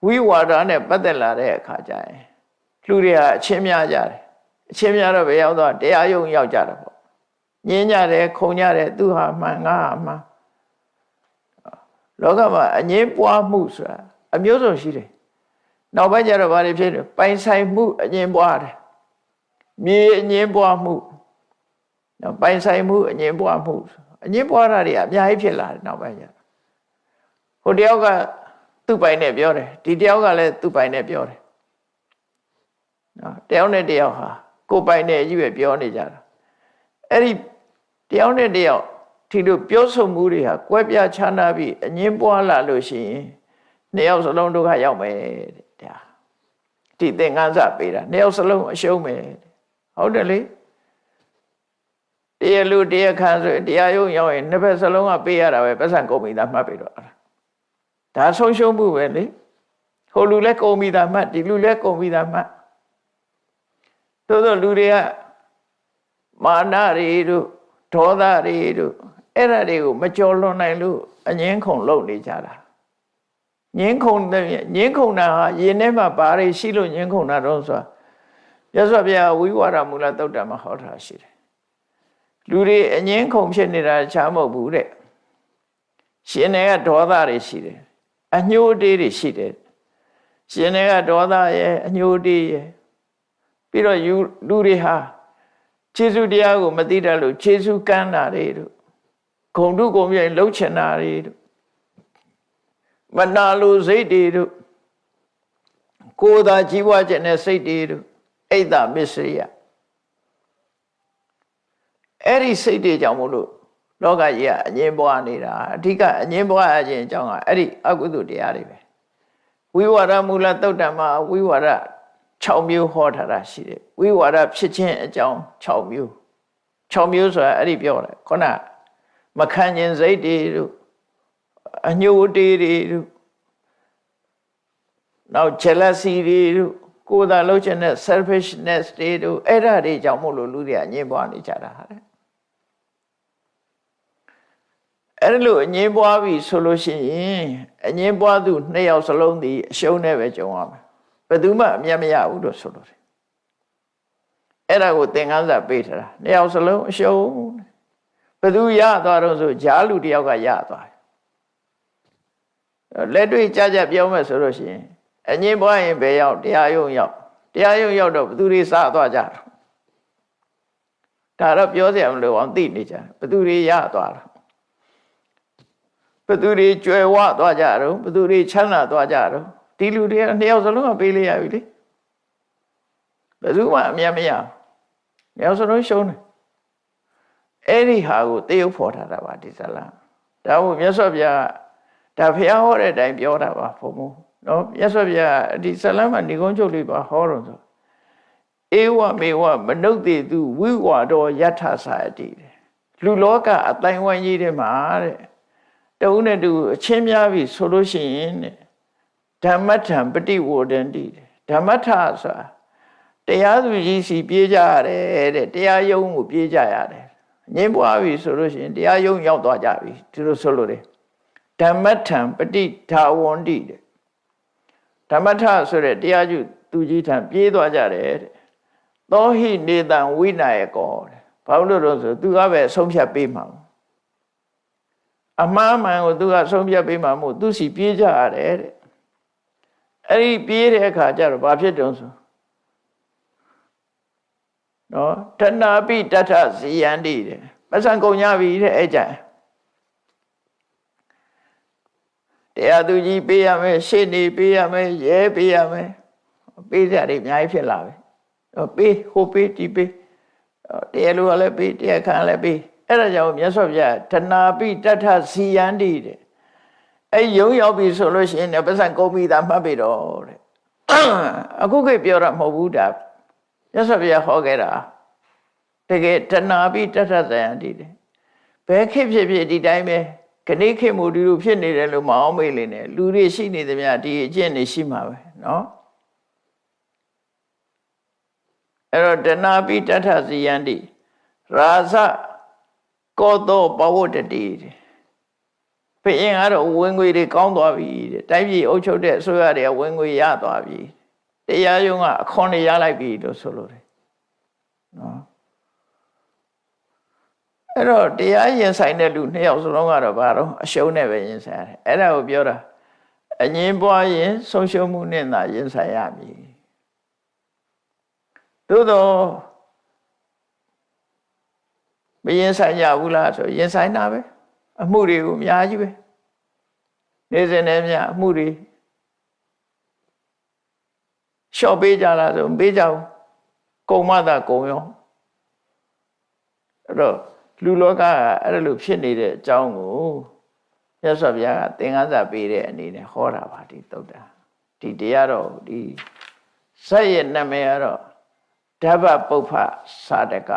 ဝိဝါဒနဲ့ပတ်သက်လာတဲ့အခါကျရင်လူတွေကအချင်းများကြတယ်အချင်းများတော့ဘယ်ရောက်တော့တရားယုံရောက်ကြတယ်ပေါ့ညင်းကြတယ်ခုံကြတယ်သူဟာမှန်ငါဟာမှန်လောကမှာအငြင်းပွားမှုဆိုတာအမျိုးစုံရှိတယ်နောက်ပိုင်းကျတော့ဘာတွေဖြစ်လဲပိုင်ဆိုင်မှုအငြင်းပွားတယ်မြေအငြင်းပွားမှုနောက်ပိုင်ဆိုင်မှုအငြင်းပွားမှုအငြင်းပွားတာတွေအများကြီးဖြစ်လာတယ်နောက်ပိုင်းကျဟိုတယောက်က သူ့ပိုင်နဲ့ပြောတယ်ဒီတယောက်ကလည်းသူ့ပိုင်နဲ့ပြောတယ်နော်တယောက်နဲ့တယောက်ဟာကိုယ်ပိုင်နဲ့ကြီးပဲပြောနေကြတာအဲ့ဒီတယောက်နဲ့တယောက်ဒီလိုပြောဆိုမှုတွေဟာကွဲပြားခြားနားပြီးအငင်းပွားလာလို့ရှိရင်နှစ်ယောက်စလုံးဒုက္ခရောက်မယ်တဲ့ဒီသင်္ကန်းစပေးတာနှစ်ယောက်စလုံးအရှုံးမယ်ဟုတ်တယ်လေတရားလူတရားခံဆိုတရားရုံရောက်ရင်နှစ်ဖက်စလုံးကပေးရတာပဲပတ်စံကုန်ပြီသားမှတ်ပြီးတော့ဒါဆုံးရှုံးမှုပဲလေဟိုလူလည်းကုန်ပြီသားမှတ်ဒီလူလည်းကုန်ပြီသားမှတ်သို့သောလူတွေကမာနတွေတို့ဒေါသတွေတို့အဲ့ဒါတွေကိုမကြော်လွန်နိုင်လို့အငင်းခုန်လုပ်နေကြတာငင်းခုန်တာဟာယင်ထဲမှာဘာတွေရှိလို့ငင်းခုန်တာတော့ဆိုတာမြတ်စွာဘုရားဝိဝါဒမူလသုတ်တံမှာဟောထားရှိတယ်လူတွေအငင်းခုန်ဖြစ်နေတာချားမဟုတ်ဘူးတဲ့ရှင်တွေကဒေါသတွေရှိတယ်အညှိုးတေးတွေရှိတယ်ရှင်တွေကဒေါသရဲ့အညှိုးတေးရဲ့ပြီးတော့လူတွေဟာခြေဆုတရားကိုမသိတတ်လို့ခြေဆုကမ်းတာတွေတို့ဂုံတုဂုံမြိုင်လှုပ်ချင်တာတွေတို့မနာလိုစိတ်တွေတို့ကိုယ်သာကြီးပွားခြင်းနဲ့စိတ်တွေတို့အိတ်တာမစ္စရိယအဲ့ဒီစိတ်တွေကြောင့်မို့လို့လောကကြီးကအငြင်းပွားနေတာအဓိကအငြင်းပွားခြင်းအကြောင်းကအဲ့ဒီအကုသိုလ်တရားတွေပဲဝိဝါဒမူလသုတ်တံမှာဝိဝါဒ6မျိုးဟောထားတာရှိတယ်ဝိဝါဒဖြစ်ခြင်းအကြောင်း6မျိုး6မျိုးဆိုတာအဲ့ဒီပြောတယ်ခုနမခံခြင်းစိတ်တွေတို့အညှိုးတေးတွေတို့နောက် jealousy တွေတို့ကိုယ်သာလှုပ်ချင်တဲ့ selfishness တွေတို့အဲ့ဒါတွေကြောင့်မို့လို့လူတွေအငြင်းပွားနေကြတာတဲ့အဲ့လိုအငြင်းပွားပြီဆိုလို့ရှိရင်အငြင်းပွားသူ2ယောက်စလုံးဒီအရှုံးနဲ့ပဲကြုံရမယ်ဘယ်သူမှအမြတ်မရဘူးလို့ဆိုလို့တယ်အဲ့ဒါကိုသင်္ကန်းစာပေးထားတာ2ယောက်စလုံးအရှုံးဘယ်သူရသွားတော့ဆိုဂျားလူတယောက်ကရသွားတယ်လက်တွေ့ကြကြပြောမယ်ဆိုလို့ရှိရင်အငြင်းပွားရင်ဘယ်ရောက်တရားရုံရောက်တော့ဘယ်သူတွေစသွားကြတာဒါတော့ပြောစရာမလိုအောင်သိနေကြဘယ်သူတွေရသွားတာဘယ်သူတွေကြွယ်ဝသွားကြတော့ဘယ်သူတွေချမ်းသာသွားကြတော့ဒီလူတွေက2ယောက်စလုံးကပေးလိုက်ရပြီလေဘယ်သူမှအမြတ်မရ2ယောက်စလုံးရှုံးတယ်အဲ့ဒီဟာကိုတရုပ်ဖော်ထားတာပါဒီဇလံဒါကိုမြတ်စွာဘုရားဒါဘုရားဟောတဲ့အတိုင်းပြောတာပါဘုံဘုံနော်မြတ်စွာဘုရားဒီဇလံမှာဏိကုံးချုပ်လေးပါဟောတော့ဆိုဧဝမေဝမနုဿေတုဝိဝါဒောယထာစာတိလူလောကအတိုင်းဝိုင်းကြီးထဲမှာတဲ့တဦးနဲ့တူအချင်းများပြီဆိုလို့ရှိရင်တဲ့ဓမ္မထံပฏิဝဒန္တိဓမ္မထဆိုတာတရားသူကြီးစီပြေးကြရတယ်တဲ့တရားယုံကိုပြေးကြရတယ်ငြင်းပွားပြီဆိုလို့ရှိရင်တရားယုံရောက်သွားကြပြီဒီလိုဆိုလို့တယ်ဓမ္မထံပฏิဒါဝန္တိတဲ့ဓမ္မထဆိုတဲ့တရားသူကြီးထံပြေးသွားကြတယ်တဲ့သောဟိနေတံဝိနာယကောတဲ့ဘာလို့လို့ဆိုသူကပဲဆုံးဖြတ်ပေးမှာအမှားမှန်ကိုသူကဆုံးဖြတ်ပေးမှာမို့သူစီပြေးကြရတယ်တဲ့အဲ့ဒီပြေးတဲ့အခါကျတော့ဘာဖြစ်တုံးဆိုနော်တဏှာပိတထဇီယန္တိတဲ့မဆန်ကုန်ကြပြီတဲ့အဲ့ကြတရားသူကြီးပေးရမယ်ရှေ့နေပေးရမယ်ရဲပေးရမယ်ပေးကြတယ်အများကြီးဖြစ်လာပဲပေးဟိုပေးဒီပေးတရားလူကလည်းပေးတရားခံလည်းပေးအဲ့ဒါကြောင့်မြတ်စွာဘုရားတဏှာပိတထဇီယန္တိတဲ့အဲ့ယုံရောက်ပြီဆိုလို့ရှိရင်ပစံကုန်ပြီသာမှတ်ပြီတော့တဲ့အခုခေတ်ပြောတာမဟုတ်ဘူးဒါမြတ်စွာဘုရားဟောခဲ့တာတကယ်တဏှာပိတထဇီယန္တိတဲ့ဘယ်ခေတ်ဖြစ်ဖြစ်ဒီတိုင်းပဲခဏခေတ်မူဒီလိုဖြစ်နေတယ်လို့မအောင်မေးလေနဲ့လူတွေရှိနေသမျှဒီအကျင့်တွေရှိမှာပဲနော်အဲ့တော့တဏှာပိတထဇီယန္တိရာဇကောသောပဝတ္တတိဘုရင်ကတော့ဝင်ငွေတွေကောင်းသွားပြီတဲ့တိုင်းပြည်အုပ်ချုပ်တဲ့အစိုးရတွေကဝင်ငွေရသွားပြီတရားရုံးကအခွန်တွေရလိုက်ပြီလို့ဆိုလို့တယ်နော်အဲ့တော့တရားရင်ဆိုင်တဲ့လူ2ယောက်စလုံးကတော့ဘာတော့အရှုံးနဲ့ပဲရင်ဆိုင်ရတယ်အဲ့ဒါကိုပြောတာအငြင်းပွားရင်ဆုံးရှုံးမှုနဲ့သာရင်ဆိုင်ရမည်သို့တော့မရင်ဆိုင်ကြဘူးလားဆိုရင်ဆိုင်တာပဲအမှုတွေကိုအများကြီးပဲနေစဉ်နဲ့များအမှုတွေ လျှော့ပေးကြလားဆိုပေးကြဘူးကုံမသာကုံရောအဲ့တော့လူလောကကအဲ့လိုဖြစ်နေတဲ့အကြောင်းကိုမြတ်စွာဘုရားကသင်္ကန်းစာပေးတဲ့အနေနဲ့ဟောတာပါဒီသုတ်တာဒီတရားတော်ဒီဇက်ရဲ့နာမည်ကတော့ဓဗ္ဗပုပ္ဖစာတက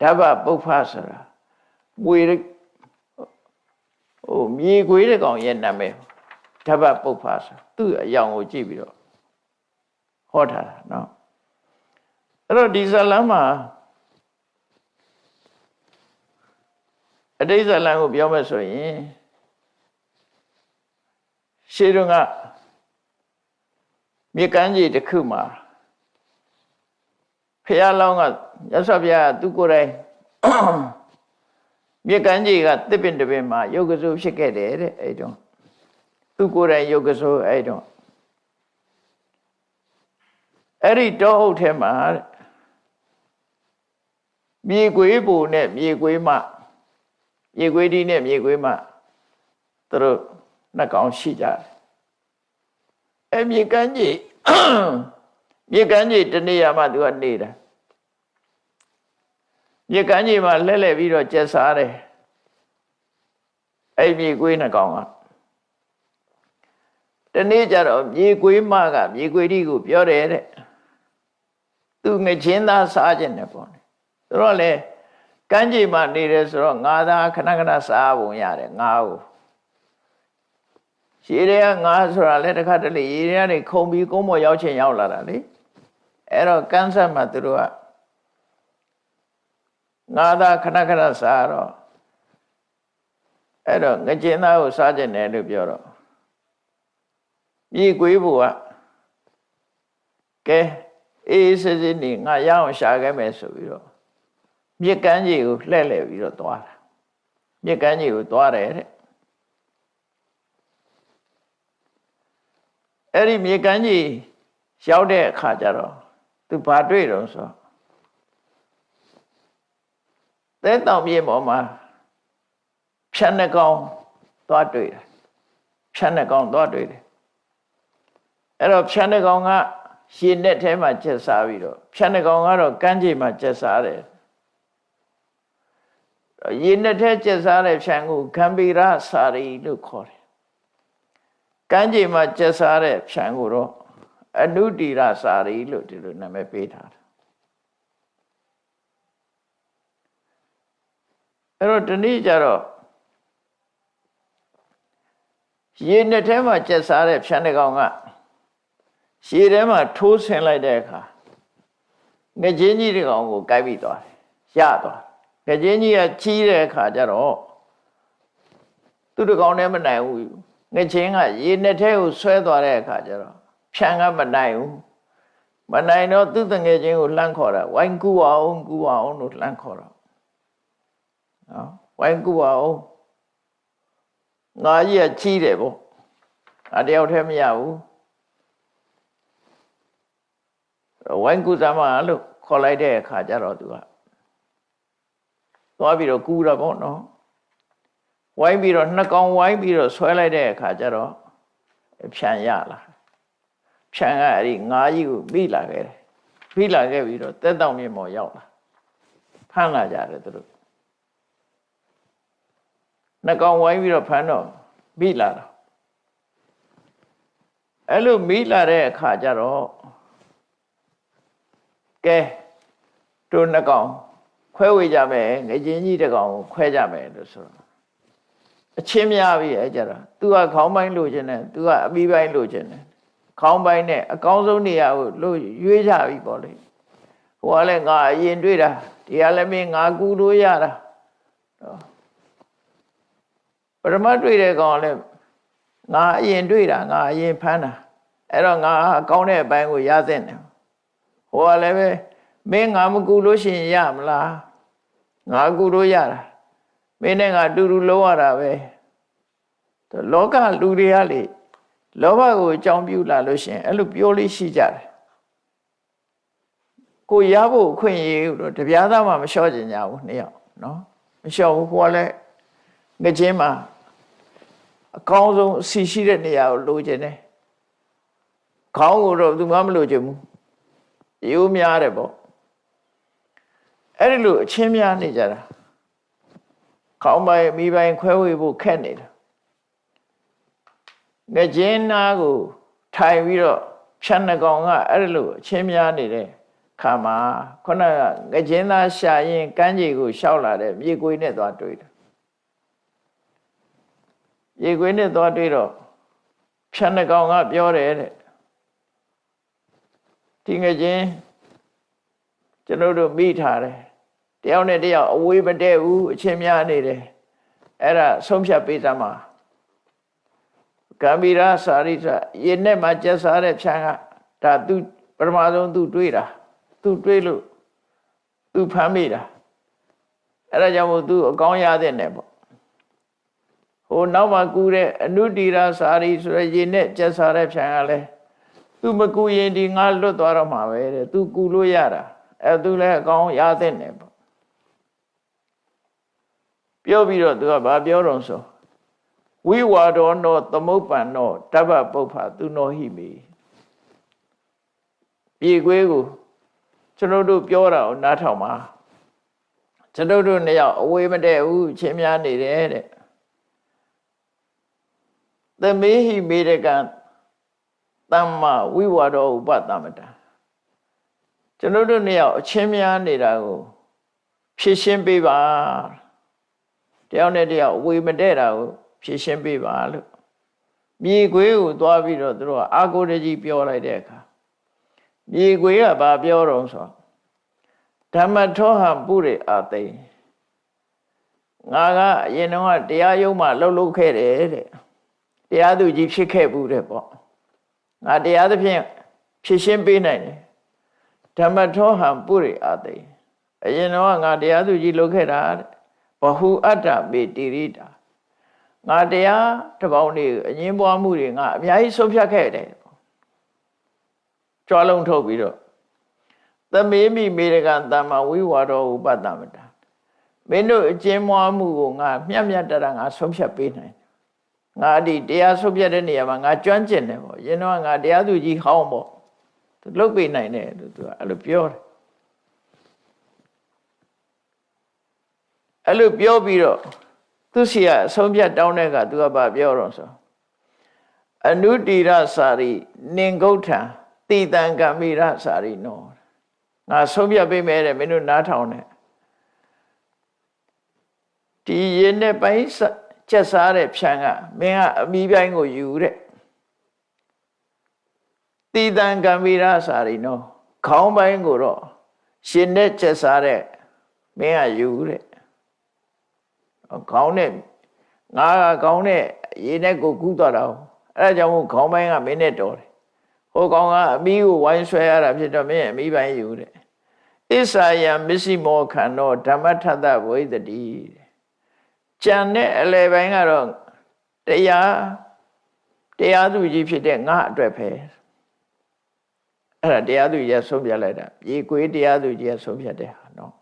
ဓဗ္ဗပုပ္ဖဆိုတာမွေမြေခွေးတဲ့ကောင်ရဲ့နာမည်ဓဗ္ဗပုပ္ဖဆိုသူ့အယောင်ကိုကြည့်ပြီးတော့ဟောထားတာနော်အဲ့တော့ဒီဇလံမှာအတိတ်ဇလံကိုပြောမယ်ဆိုရင်ရှေးတုန်းကမြေကမ်းခြေတစ်ခုမှာဖះလောင်းကရသော်ဘုရားသူကိုယ်တိုင်မြေကမ်းခြေကတစ်ပင်တစ်ပင်မှာယုတ်ကစိုးဖြစ်ခဲ့တယ်တဲ့အဲ့တုန်းသူကိုယ်တိုင်ယုတ်ကစိုးအဲ့တုန်းအဲ့ဒီတောအုပ်ထဲမှာမြေခွေးပူနဲ့မြေခွေးမမြေခွေးဒီနဲ့မြေခွေးမသူတို့နှစ်ကောင်ရှိကြတယ်အဲ့မြေကမ်းခြေတနေရာမှာသူကနေတာမြေကမ်းခြေမှာလဲလှဲပြီးတော့ကျက်စားတယ်အဲ့မြေခွေးနှစ်ကောင်ကတနေ့ကျတော့မြေခွေးမကမြေခွေးဒီကိုပြောတယ်တဲ့သူငချင်းသားစားခြင်းနဲ့ပေါ့ဆိုတော့လေကမ်းခြေမှာနေတယ်ဆိုတော့ငါသားခဏခဏစားပုံရတယ်ငါ့ကိုရေတွေကငါဆိုတာလေတခါတလေရေတွေကနေခုံပြီးကုန်းပေါ်ရောက်ချင်ရောက်လာတာလေအဲ့တော့ကန်းဆက်မှာသူတို့ကငါသားခဏခဏစားတော့အဲ့တော့ငကျင်းသားကိုစားခြင်းတယ်လို့ပြောတော့မြေခွေးဘုကကဲအေးစစ်စစ်နေငါရအောင်ရှာခဲ့မယ်ဆိုပြီးတော့မြစ်ကမ်းကြီးကိုလှည့်လှည့်ပြီးတော့သွားတာမြစ်ကမ်းကြီးကိုသွားတယ်တဲ့အဲ့ဒီမြေကမ်းကြီးရောက်တဲ့အခါကျတော့သူဘာတွေ့တော့ဆိုသဲတောင်မြေပေါ်မှာဖြတ်နှကောင်သွားတွေ့တယ်ဖြတ်နှကောင်သွားတွေ့တယ်အဲ့တော့ဖြတ်နှကောင်ကရေနဲ့ထဲမှာကျက်စားပြီးတော့ဖြတ်နှကောင်ကတော့ကမ်းခြေမှာကျက်စားတယ်ရေနဲ့ထဲကျက်စားတဲ့ဖြတ်ကိုဂံဗီရစာရီလို့ခေါ်တယ်ကမ်းခြေမှာကျက်စားတဲ့ဖြတ်ကိုတော့အနုတီရစာရီလို့ဒီလိုနာမည်ပေးထားတယ်အဲ့တော့ဒီနေ့ကျတော့ရေနဲ့ထဲမှာကျက်စားတဲ့ဖြတ်နှကောင်ကရေထဲမှာထိုးဆင်လိုက်တဲ့အခါငချင်းကြီးတစ်ကောင်ကိုကိုက်ပြီးသွားတယ်ရသွားငချင်းကြီးကကြီးတဲ့အခါကျတော့သူ့တစ်ကောင်နဲ့မနိုင်ဘူးငချင်းကရေနဲ့ထဲကိုဆွဲသွားတဲ့အခါကျတော့ဖြန်ကမနိုင်ဘူးမနိုင်တော့သူ့တငယ်ချင်းကိုလှမ်းခေါ်တာဝိုင်းကူအောင်လို့လှမ်းခေါ်တော့နော်ဝိုင်းကူအောင်ငါကြီးကကြီးတယ်ပေါ့အတယောက်တည်းမရဘူးဝိုင်းကူသမားလို့ခေါ်လိုက်တဲ့အခါကျတော့သူကသွားပြီးတော့ကူတာပေါ့နော်ဝိုင်းပြီးတော့နှစ်ကောင်ဝိုင်းပြီးတော့ဆွဲလိုက်တဲ့အခါကျတော့ဖြန်ရလာဖြန်ကအဲ့ဒီငါးကြီးကိုမိလာခဲ့တယ်မိလာခဲ့ပြီးတော့တက်တောင်မြေပေါ်ရောက်လာဖမ်းလာကြတယ်သူတို့နှစ်ကောင်ဝိုင်းပြီးတော့ဖမ်းတော့မိလာတာအဲ့လိုမိလာတဲ့အခါကျတော့ကဲတို့နှစ်ကောင်ခွဲဝေကြမယ်ငချင်းကြီးတစ်ကောင်ကိုခွဲကြမယ်လို့ဆိုတော့အချင်းများပြီအဲ့ကြတော့ तू ကခေါင်းပိုင်းလိုချင်တယ် तू ကအပြီးပိုင်းလိုချင်တယ်ခေါင်းပိုင်းနဲ့အကောင်းဆုံးနေရာကိုလို့ရွေးကြပြီပေါ့လေဟိုကလည်းငါအရင်တွေ့တာဒီကလည်းမင်းငါကူလို့ရတာပရမတ်တွေ့တဲ့ကောင်လည်းငါအရင်တွေ့တာငါအရင်ဖမ်းတာအဲ့တော့ငါအကောင်းတဲ့အပိုင်းကိုရသင့်တယ်ဟိုကလည်းပဲမင်းငါမကူလို့ရှိရင်ရမလားငါကူလို့ရတာမင်းနဲ့ငါတူတူလုံးရတာပဲလောကလူတွေကလေလောဘကိုအကြောင်းပြုလာလို့ရှိရင်အဲ့လိုပြောလို့ရှိကြတယ်ကိုရဖို့အခွင့်အရေးတော့တပြားသားမှမလျှော့ကြကြဘူးနှစ်ယောက်နော်မလျှော့ဘူးဟိုကလည်းငချင်းမှာအကောင်းဆုံးအစီရှိတဲ့နေရာကိုလိုချင်တယ် ခေါင်းကိုတော့သူမှမလို့ချင်ဘူးရိုးများတယ်ပေါ့အဲ့ဒီလိုအချင်းများနေကြတာခေါင်းပိုင်းမိပိုင်းခွဲဝေဖို့ခက်နေတာငကျင်းနာကိုထိုင်ပြီးတော့ဖြတ်နှကောင်ကအဲ့ဒီလိုအချင်းများနေတဲ့ခါမှာခုနကငကျင်းသားရှာရင်ကမ်းခြေကိုရှောက်လာတဲ့မြေကွေးနဲ့သွားတွေ့တယ်မြေကွေးနဲ့သွားတွေ့တော့ဖြတ်နှကောင်ကပြောတယ်တဲ့ဒီငကျင်းကျွန်တော်တို့မိထားတယ်တယောက်နဲ့တယောက်အဝေးမတည့်ဘူးအချင်းများနေတယ်အဲ့ဒါဆုံးဖြတ်ပေးသမှာကံဗီရာစာရိသရေနဲ့မှကျက်စားတဲ့ဖြန်းကဒါသူပထမဆုံးသူတွေးတာသူတွေးလို့သူဖမ်းမိတာအဲ့ဒါကြောင့်မို့သူအကောင်းရတဲ့နဲ့ပေါ့ဟိုနောက်မှကူတဲ့အနုတီရာစာရိဆိုရရေနဲ့ကျက်စားတဲ့ဖြန်းကလည်းသူမကူရင်ဒီငါလွတ်သွားတော့မှာပဲတဲ့သူကူလို့ရတာအဲ့သူလည်းအကောင်းရတဲ့နဲ့ပေါ့ပြောပြီးတော့သူကဘာပြောတော့ဆိုဝိဝါဒောနောသမုပ္ပန္နောတပ္ပပုပ္ဖသူနောဟိမိပြေကွေးကိုကျွန်တော်တို့ပြောတာကိုနားထောင်ပါကျွန်တော်တို့နှစ်ယောက်အဝေးမတည့်ဘူးချင်းများနေတယ်တဲ့သမေဟိမေရကံသမ္မာဝိဝါဒောဥပသမ္မတာကျွန်တော်တို့နှစ်ယောက်အချင်းများနေတာကိုဖြည့်ရှင်းပေးပါတယောက်နဲ့တယောက်အဝေးမတည့်တာကိုဖြည့်ရှင်းပေးပါလို့မြေခွေးကိုသွားပြီးတော့သူတို့ကအာကိုတကြီးပြောလိုက်တဲ့အခါမြေခွေးကဘာပြောတော့ဆိုဓမ္မထောဟံပုရိအာသိငါကအရင်တော့တရားရုံးမှာလှုပ်လှုပ်ခဲ့တယ်တဲ့တရားသူကြီးဖြစ်ခဲ့ဘူးတဲ့ပေါ့ငါတရားသဖြင့်ဖြည့်ရှင်းပေးနိုင်တယ်ဓမ္မထောဟံပုရိအာသိအရင်တော့ငါတရားသူကြီးလုပ်ခဲ့တာတဲ့ဘဟုအတ္တမေတိရိတာငါတရားတစ်ပေါင်းနေအငင်းပွားမှုတွေငါအများကြီးဆုံးဖြတ်ခဲ့တယ်ကြွားလုံးထုတ်ပြီးတော့သမေမိမေရကံတမ္မာဝိဝါဒောဥပတ္တမတာမင်းတို့အကျဉ်းမွားမှုကိုငါမျှမျှတတငါဆုံးဖြတ်ပေးနိုင်ငါဒီတရားဆုံးဖြတ်တဲ့နေရာမှာငါကျွမ်းကျင်တယ်ပေါ့ရင်းတော့ငါတရားသူကြီးဟောင်းပေါ့သူလုပ်ပေးနိုင်တယ်သူကအဲ့လိုပြောတယ်အဲ့လိုပြောပြီးတော့သူစီကအဆုံးဖြတ်တောင်းတဲ့ကသူကဘာပြောတော့ဆိုအနုတီရစာရိနင်္ဂုဋ္ဌံတိတံကံမိရစာရိနောငါဆုံးဖြတ်ပေးမယ်တဲ့မင်းတို့နားထောင်တယ်ဒီရေနဲ့ပိုင်းချက်စားတဲ့ဖြန်းကမင်းကအမိပိုင်းကိုယူတဲ့တိတံကံမိရစာရိနောခေါင်းပိုင်းကိုတော့ရှင်နဲ့ချက်စားတဲ့မင်းကယူတဲ့ခေါင်းနဲ့ငါကခေါင်းနဲ့ရေနဲ့ကိုကူးသွားတာအဲ့ဒါကြောင့်မို့ခေါင်းပိုင်းကမင်းနဲ့တော်တယ်ဟိုကောင်ကအမီးကိုဝိုင်းဆွဲရတာဖြစ်တော့မင်းအမီးပိုင်းယူတဲ့ဣစ္ဆာယံမစ္စည်းမောခန္ဓာဓမ္မထတဝိသတိကြံတဲ့အလယ်ပိုင်းကတော့တရားသူကြီးဖြစ်တဲ့ငါအတွက်ပဲအဲ့ဒါတရားသူကြီးဆုံးဖြတ်လိုက်တာရေကွေးတရားသူကြီးဆုံးဖြတ်တဲ့ဟာနော်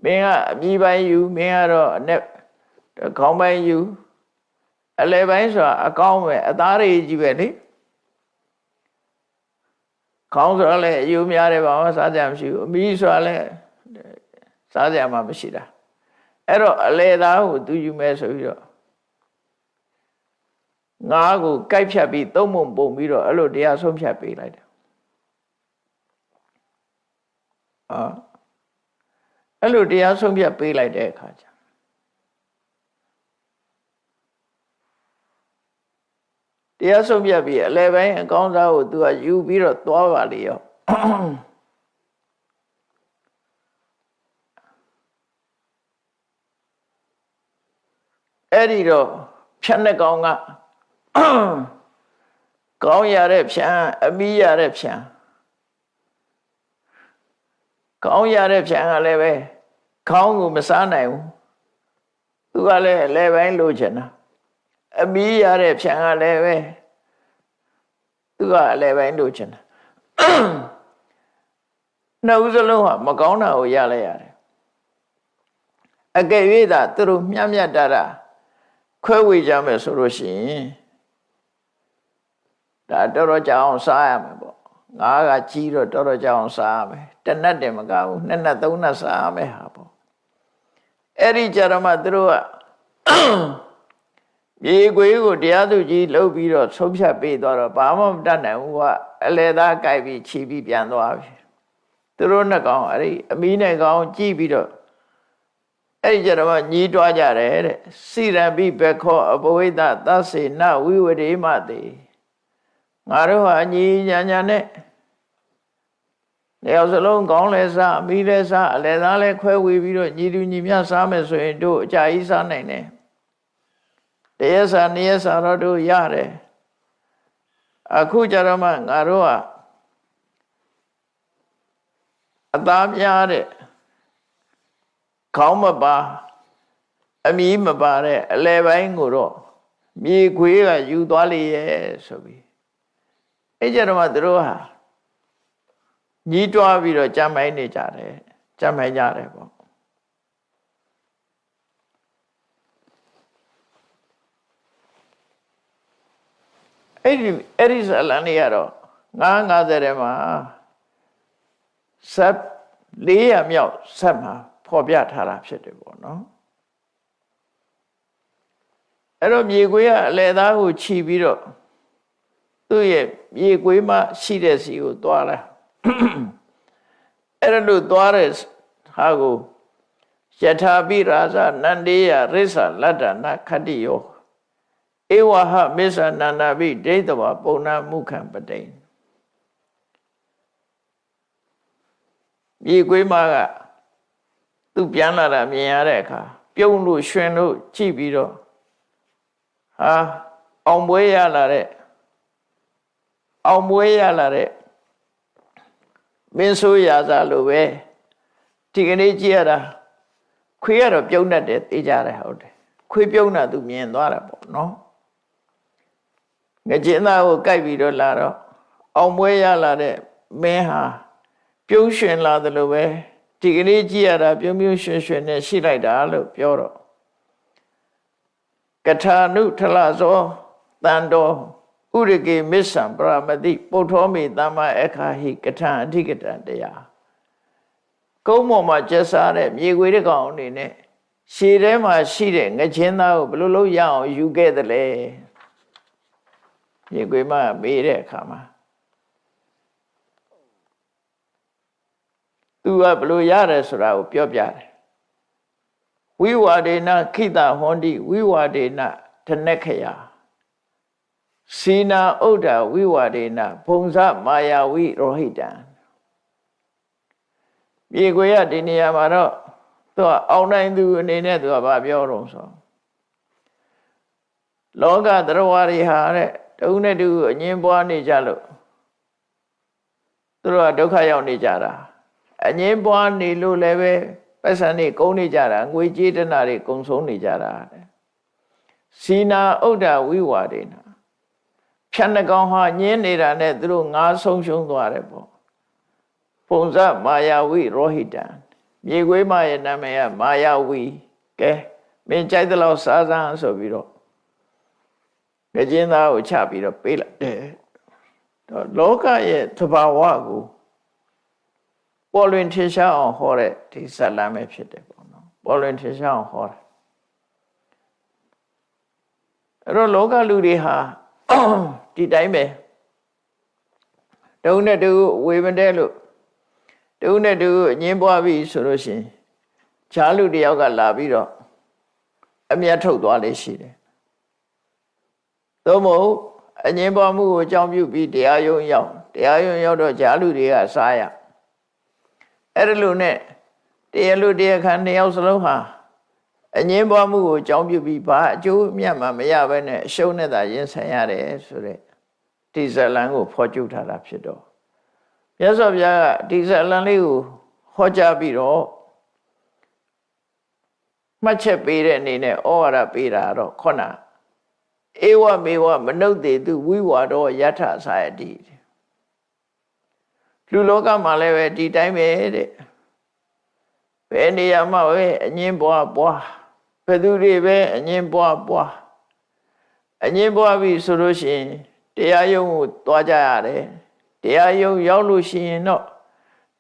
မင်းကအမြီးပိုင်းယူမင်းကတော့အနဲ့ခေါင်းပိုင်းယူအလယ်ပိုင်းဆိုတာအကောင်းပဲအသားတွေကြီးပဲလေခေါင်းဆိုတာလည်းအယူများတယ်ဘာမှစားကြမရှိဘူးအမြီးဆိုတာလည်းစားကြမှမရှိတာအဲ့တော့အလယ်သားကိုသူယူမယ်ဆိုပြီးတော့ငါးကိုကိုက်ဖြတ်ပြီးသုံးပုံပုံပြီးတော့အဲ့လိုတရားဆုံးဖြတ်ပေးလိုက်တယ်အဲ့လိုတရားဆုံးဖြတ်ပေးလိုက်တဲ့အခါကျတရားဆုံးဖြတ်ပြီးအလယ်ပိုင်းအကောင်းစားကိုသူကယူပြီးတော့သွားပါလေရောအဲ့ဒီတော့ဖြတ်နှစ်ကောင်ကကောင်းရတဲ့ဖြန်းအမီးရတဲ့ဖြန်းကောင်းရတဲ့ဖြန်းကလည်းပဲခေါင်းကိုမစားနိုင်ဘူးသူကလည်းအလဲပိုင်းလိုချင်တာအမီးရတဲ့ဖြန်းကလည်းပဲသူကအလဲပိုင်းလိုချင်တာနှစ်ဦးစလုံးကမကောင်းတာကိုရလိုက်ရတယ်အကယ်၍သာသူတို့မျှမျှတတခွဲဝေကြမယ်ဆိုလို့ရှိရင်ဒါ ဒါတော်တော်ကြာအောင်စားရမယ်ပေါ့ငါးကကြီးတော့တော်တော်ကြာအောင်စားရမယ်တစ်နတ်တင်မကဘူးနှစ်နတ်သုံးနတ်စားရမယ်ဟာပေါ့အဲ့ဒီကြတော့မှသူတို့ကမြေခွေးကိုတရားသူကြီးလှုပ်ပြီးတော့ဆုံးဖြတ်ပေးသွားတော့ဘာမှမတတ်နိုင်ဘူးကအလေသားကြိုက်ပြီးခြီးပြီးပြန်သွားပြီသူတို့နှစ်ကောင်အဲ့ဒီအမီးနဲ့ကောင်ကြည့်ပြီးတော့အဲ့ဒီကြတော့မှညီးတွားကြတယ်တဲ့စိရံပိဘခောအပဝိဒသစေနဝိဝရေမတေငါတို့ဟာညီညာညာနဲ့တယောက်စလုံးကောင်းလဲစားအမီးလဲစားအလေသားလဲခွဲဝေပြီးတော့ညီတူညီမျှစားမယ်ဆိုရင်တို့အကြာကြီးစားနိုင်တယ်တရက်စာနှစ်ရက်စာတော့တို့ရတယ်အခုကြတော့မှငါတို့ကအသားများတဲ့ခေါင်းမပါအမီးမပါတဲ့အလဲပိုင်းကိုတော့မြေခွေးကယူသွားလေရဲ့ဆိုပြီးအဲ့ကြတော့မှတို့ဟာညီးတွားပြီးတော့ကြမ်းမိုင်းနေကြတယ်ကြမ်းမိုင်းကြတယ်ပေါ့အဲ့ဒီဇလန်လေးကတော့950ထဲမှာဆက်400မြောက်ဆက်မှာဖော်ပြထားတာဖြစ်တယ်ပေါ့နော်အဲ့တော့မြေခွေးကအလဲသားကိုခြီးပြီးတော့သူ့ရဲ့မြေခွေးမှရှိတဲ့စီကိုသွားတာအဲ့လိုသွားတဲ့ဟာကိုယထာပိရာဇနန္ဒေယရိစ္ဆလတ္တနာခတ္တိယောဧဝဟမေသနန္ဒပိဒိဋ္ဌဝပုံနာမုခံပတိန်မြေခွေးမကသူပြန်လာတာမြင်ရတဲ့အခါပြုံးလို့ရွှင်လို့ကြည့်ပြီးတော့ဟာအောင်ပွဲရလာတဲ့မင်းဆိုးရာဇာလိုပဲဒီကနေ့ကြည့်ရတာခွေးကတော့ပြုံးတတ်တယ်သိကြတယ်ဟုတ်တယ်ခွေးပြုံးတာသူမြင်သွားတာပေါ့နော်ငကျင်းသားကိုကြိုက်ပြီးတော့လာတော့အောင်ပွဲရလာတဲ့မင်းဟာပြုံးရွှင်လာတယ်လို့ပဲဒီကနေ့ကြည့်ရတာပြုံးရွှင်ရွှင်နဲ့ရှိလိုက်တာလို့ပြောတော့ကထာနုထလဇောတန်တော်ဥရကေမစ္ဆံပရမတိပုထောမေသမ္မာအခါဟိကထာအဓိကတံတရားကုန်းပေါ်မှာကျက်စားတဲ့မြေခွေးတစ်ကောင်အနေနဲ့ရှည်ထဲမှာရှိတဲ့ငချင်းသားကိုဘယ်လိုလုပ်ရအောင်ယူခဲ့သလဲမြေခွေးမမေးတဲ့အခါမှာသူကဘယ်လိုရတယ်ဆိုတာကိုပြောပြတယ်ဝိဝါဒေနခိတဟွန်တိဝိဝါဒေနဓနက္ခယစီနာဥဒ္ဒဝိဝါဒေနဘုံဇမာယာဝိရောဟိတံမြေခွေရဒီနေရာမှာတော့သူကအောင်နိုင်သူအနေနဲ့သူကဗာပြောတော့ဆိုလောကသရဝရီဟာတဲ့တုံးနဲ့တူအငင်းပွားနေကြလို့သူတို့ကဒုက္ခရောက်နေကြတာအငင်းပွားနေလို့လည်းပဲပတ်စံနေကုန်နေကြတာငွေကြေးတနာတွေကုန်ဆုံးနေကြတာစီနာဥဒ္ဒဝိဝါဒေနဖြတ်နှကောင်ဟာညင်းနေတာနဲ့သူတို့ငါးဆုံးရှုံးသွားတယ်ပေါ့ပုံစမာယာဝိရောဟိတံမြေခွေးမရဲ့နာမည်ကမာယာဝီကဲမင်းကြိုက်တဲ့လောက်စားစမ်းဆိုပြီးတော့ငကျင်းသားကိုချပြီးတော့ပေးလိုက်တယ်တော့လောကရဲ့သဘာဝကိုပေါ်လွင်ထင်ရှားအောင်ဟောတဲ့ဒီဇာတ်လမ်းပဲဖြစ်တယ်ပေါ့နော်ပေါ်လွင်ထင်ရှားအောင်ဟောတာအဲ့တော့လောကလူတွေဟာဒီတိုင်းပဲတုံးနဲ့တူဝေမတဲလို့တုံးနဲ့တူအငင်းပွားပြီဆိုလို့ရှိရင်ခြားလူတယောက်ကလာပြီးတော့အမျက်ထုတ်သွားလေရှိတယ်သို့မဟုတ်အငင်းပွားမှုကိုအကြောင်းပြုပြီးတရားရုံးရောက်တော့ခြားလူတွေကစားရအဲ့ဒါလို့နဲ့တရားလူတရားခံနှစ်ယောက်စလုံးဟာအငင်းပွားမှုကိုအကြောင်းပြုပြီးဘာအကျိုးအမြတ်မှမရဘဲနဲ့အရှုံးနဲ့သာရင်ဆိုင်ရတယ်ဆိုတဲ့ဒီဇလံကိုဖော်ကျူထားတာဖြစ်တော့မြတ်စွာဘုရားကဒီဇလံလေးကိုဟောကြားပြီးတော့မှတ်ချက်ပေးတဲ့အနေနဲ့ဩဝါဒပေးတာတော့ခုနဧဝမေဝမနုဿေတုဝိဝါဒောယထသာယတိလူလောကမှာလည်းပဲဒီတိုင်းပဲတဲ့ဘယ်နေရာမှာပဲအငင်းပွားဘယ်သူတွေပဲအငင်းပွားအငင်းပွားပြီဆိုလို့ရှိရင် တရားယုံကိုသွားကြရတယ်တရားယုံရောက်လို့ရှိရင်တော့